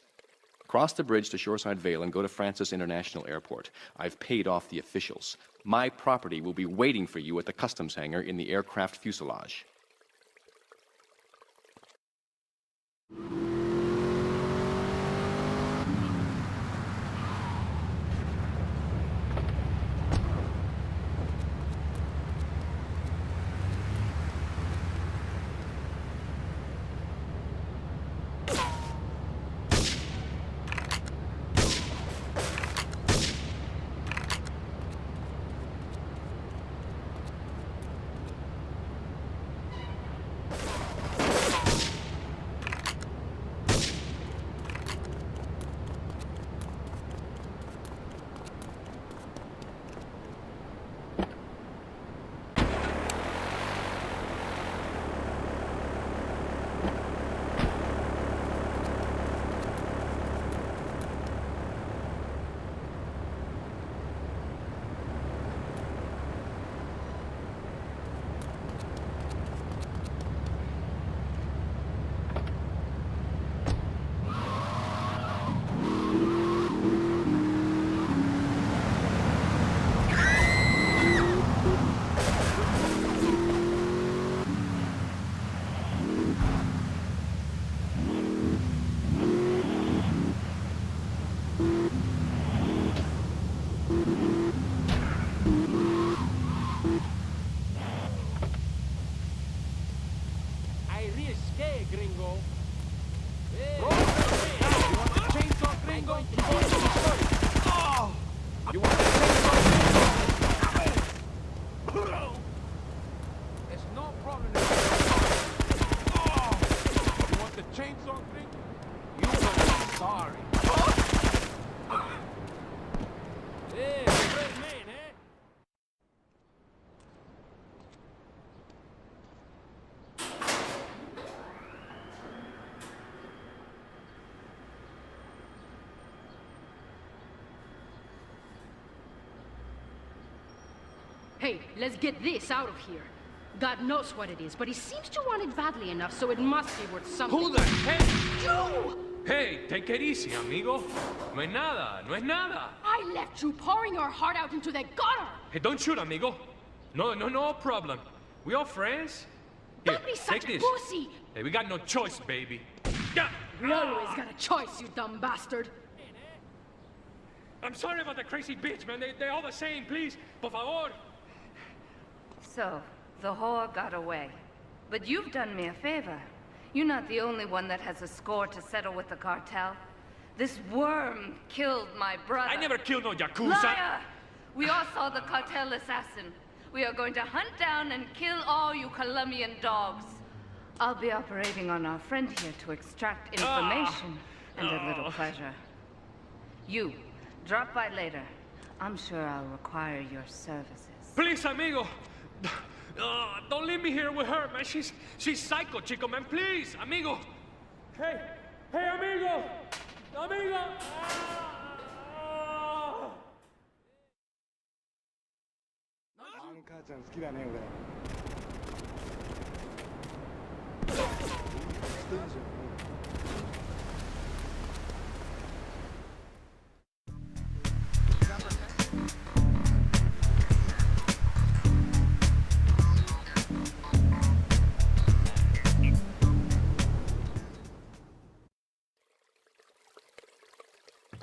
Speaker 20: Cross the bridge to Shoreside Vale and go to Francis International Airport. I've paid off the officials. My property will be waiting for you at the customs hangar in the aircraft fuselage.
Speaker 13: Hey, let's get this out of here. God knows what it is, but he seems to want it badly enough, so it must be worth something.
Speaker 2: Who the heck?
Speaker 13: You!
Speaker 2: Hey, take it easy, amigo. No es nada, no es nada.
Speaker 13: I left you pouring your heart out into the gutter!
Speaker 2: Hey, don't shoot, amigo. No problem. We all friends? Here,
Speaker 13: Don't be such
Speaker 2: take
Speaker 13: a
Speaker 2: this.
Speaker 13: pussy!
Speaker 2: Hey, we got no choice, baby. Yeah.
Speaker 13: We always got a choice, you dumb bastard.
Speaker 2: I'm sorry about the crazy bitch, man. They're all the same, please. Por favor.
Speaker 15: So, the whore got away. But you've done me a favor. You're not the only one that has a score to settle with the cartel. This worm killed my brother.
Speaker 2: I never killed no Yakuza.
Speaker 15: Liar! We all saw the cartel assassin. We are going to hunt down and kill all you Colombian dogs. I'll be operating on our friend here to extract information and a little pleasure. You, drop by later. I'm sure I'll require your services.
Speaker 2: Please, amigo. Don't leave me here with her, man. She's psycho, chico, man. Please, amigo. Hey, amigo. Amigo.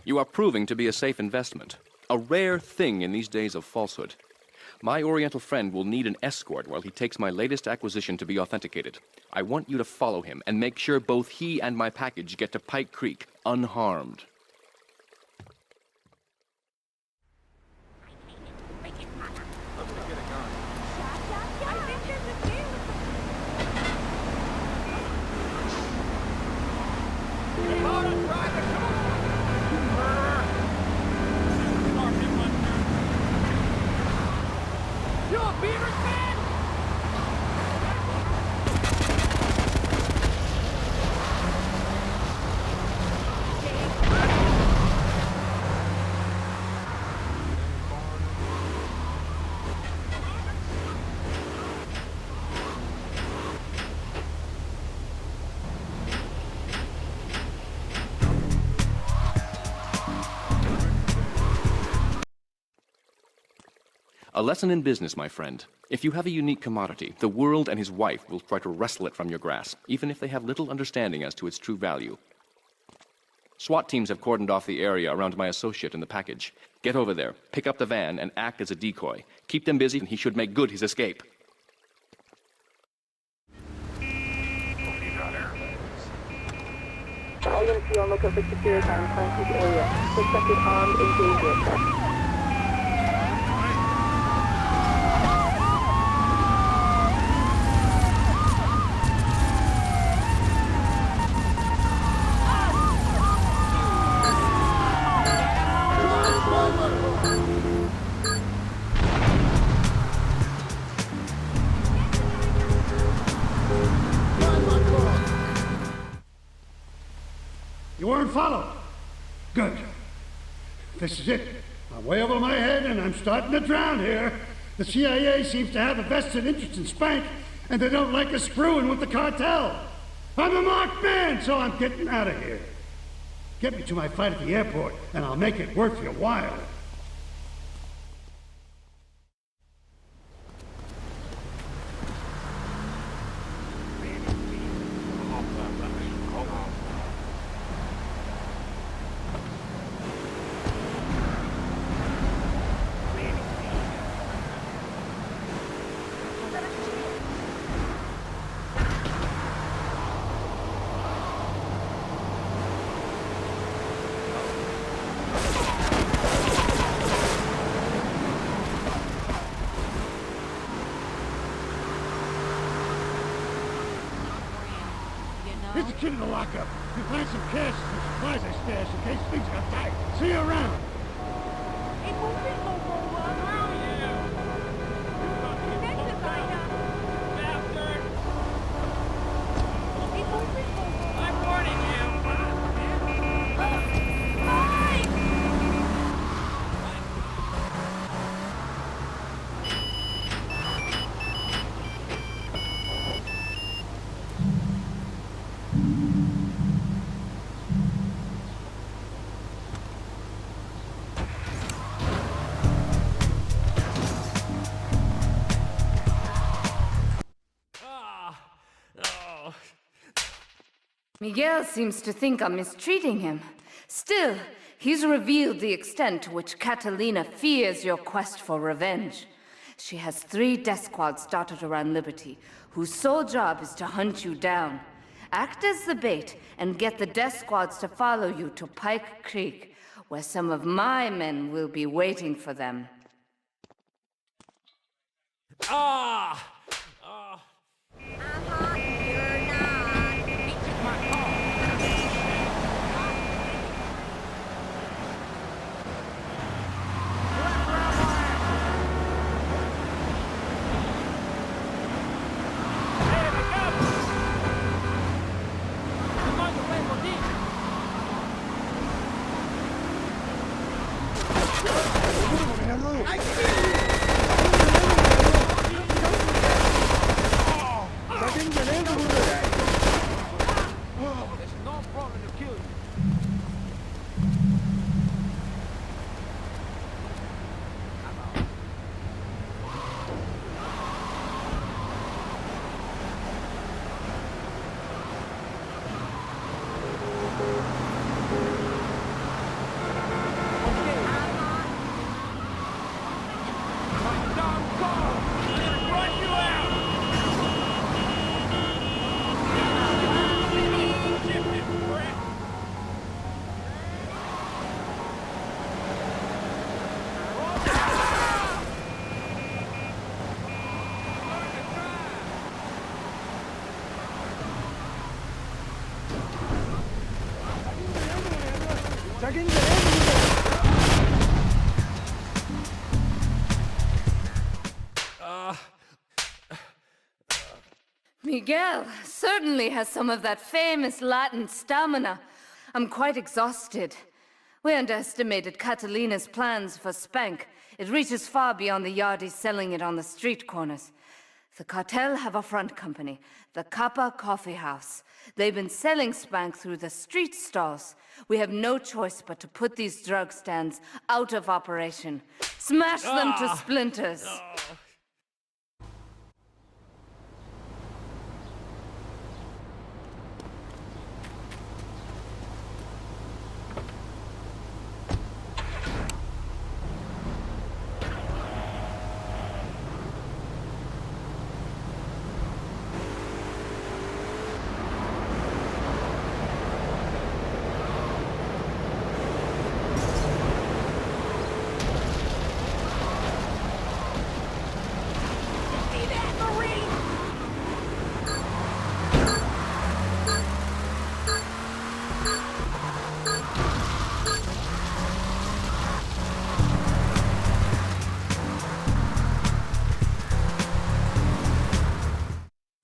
Speaker 20: You are proving to be a safe investment, a rare thing in these days of falsehood. My Oriental friend will need an escort while he takes my latest acquisition to be authenticated. I want you to follow him and make sure both he and my package get to Pike Creek unharmed. A lesson in business, my friend. If you have a unique commodity, the world and his wife will try to wrestle it from your grasp, even if they have little understanding as to its true value. SWAT teams have cordoned off the area around my associate in the package. Get over there, pick up the van, and act as a decoy. Keep them busy, and he should make good his escape.
Speaker 10: All units be on lookout for security on Pine Creek area. Suspected armed and dangerous.
Speaker 18: You weren't followed. Good. This is it. I'm way over my head and I'm starting to drown here. The CIA seems to have a vested interest in Spank, and they don't like us screwing with the cartel. I'm a marked man, so I'm getting out of here. Get me to my flight at the airport, and I'll make it worth your while. Here's the kid in the lockup. You find some cash and some supplies I stashed in case things got tight. See you around.
Speaker 15: Miguel seems to think I'm mistreating him. Still, he's revealed the extent to which Catalina fears your quest for revenge. She has 3 death squads dotted around Liberty, whose sole job is to hunt you down. Act as the bait and get the death squads to follow you to Pike Creek, where some of my men will be waiting for them.
Speaker 7: Ah!
Speaker 15: Miguel certainly has some of that famous Latin stamina. I'm quite exhausted. We underestimated Catalina's plans for Spank. It reaches far beyond the yardies selling it on the street corners. The cartel have a front company, the Kappa Coffee House. They've been selling Spank through the street stalls. We have no choice but to put these drug stands out of operation. Smash them to splinters.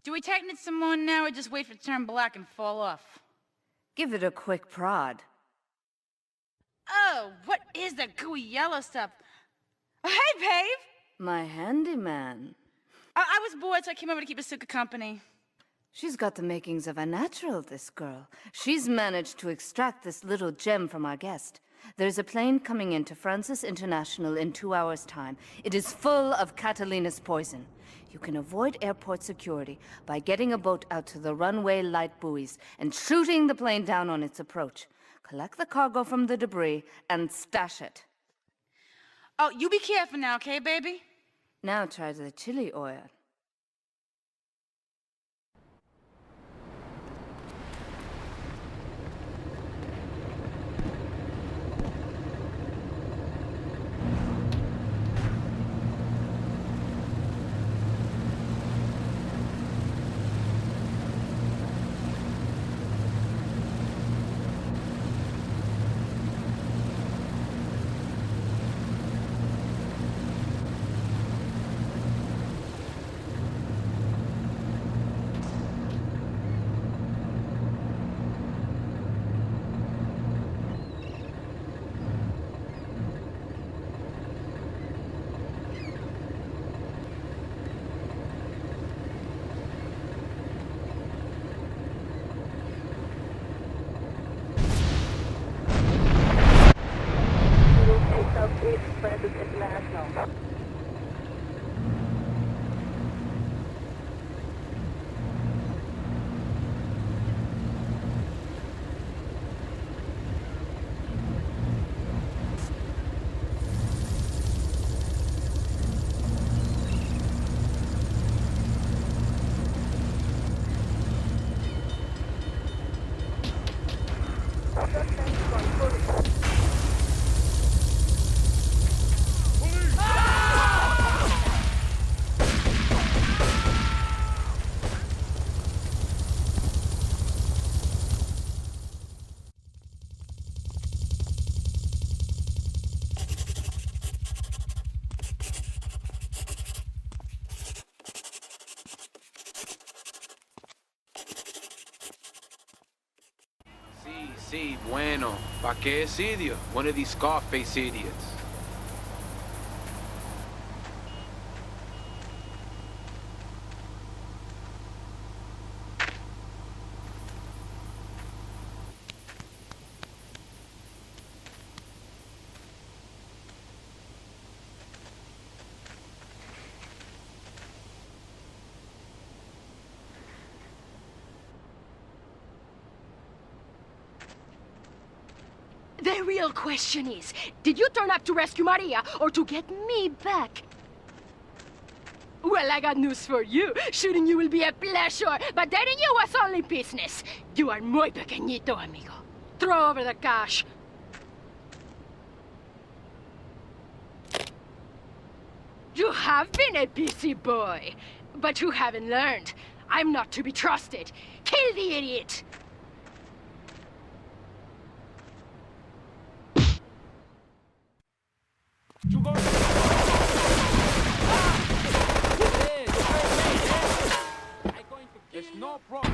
Speaker 12: Do we tighten it some more now or just wait for it to turn black and fall off?
Speaker 15: Give it a quick prod.
Speaker 12: Oh, what is that gooey yellow stuff? Oh, hey, babe!
Speaker 15: My handyman.
Speaker 12: I was bored, so I came over to keep Asuka company.
Speaker 15: She's got the makings of a natural, this girl. She's managed to extract this little gem from our guest. There's a plane coming into Francis International in 2 hours' time. It is full of Catalina's poison. You can avoid airport security by getting a boat out to the runway light buoys and shooting the plane down on its approach. Collect the cargo from the debris and stash it.
Speaker 12: Oh, you be careful now, okay, baby?
Speaker 15: Now try the chili oil.
Speaker 3: Sí, bueno. ¿Pa' qué es idiot? One of these Scarface idiots.
Speaker 1: The real question is, did you turn up to rescue Maria or to get me back? Well, I got news for you. Shooting you will be a pleasure, but dating you was only business. You are muy pequeñito, amigo. Throw over the cash. You have been a busy boy, but you haven't learned. I'm not to be trusted. Kill the idiot!
Speaker 3: It's no problem.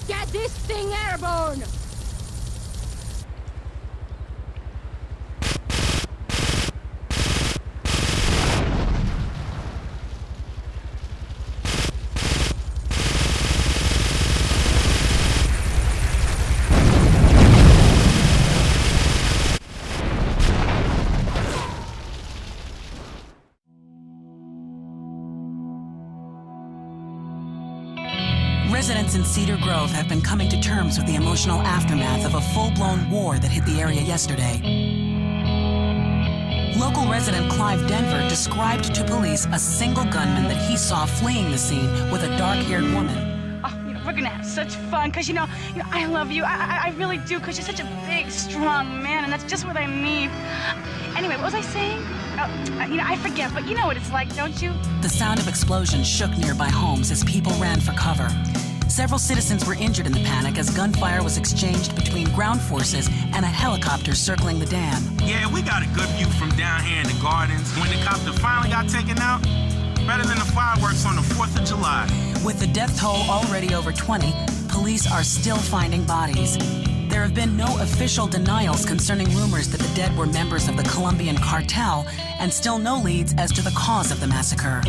Speaker 1: Get this thing airborne!
Speaker 2: Residents in Cedar Grove have been coming to terms with the emotional aftermath of a full-blown war that hit the area yesterday. Local resident Clive Denver described to police a single gunman that he saw fleeing the scene with a dark-haired woman.
Speaker 12: Oh, we're gonna have such fun, because, you know, I love you. I really do, because you're such a big, strong man, and that's just what I need. Anyway, what was I saying? I forget, but you know what it's like, don't you?
Speaker 2: The sound of explosions shook nearby homes as people ran for cover. Several citizens were injured in the panic as gunfire was exchanged between ground forces and a helicopter circling the dam.
Speaker 21: Yeah, we got a good view from down here in the gardens. When the copter finally got taken out, better than the fireworks on the 4th of July.
Speaker 2: With the death toll already over 20, police are still finding bodies. There have been no official denials concerning rumors that the dead were members of the Colombian cartel, and still no leads as to the cause of the massacre.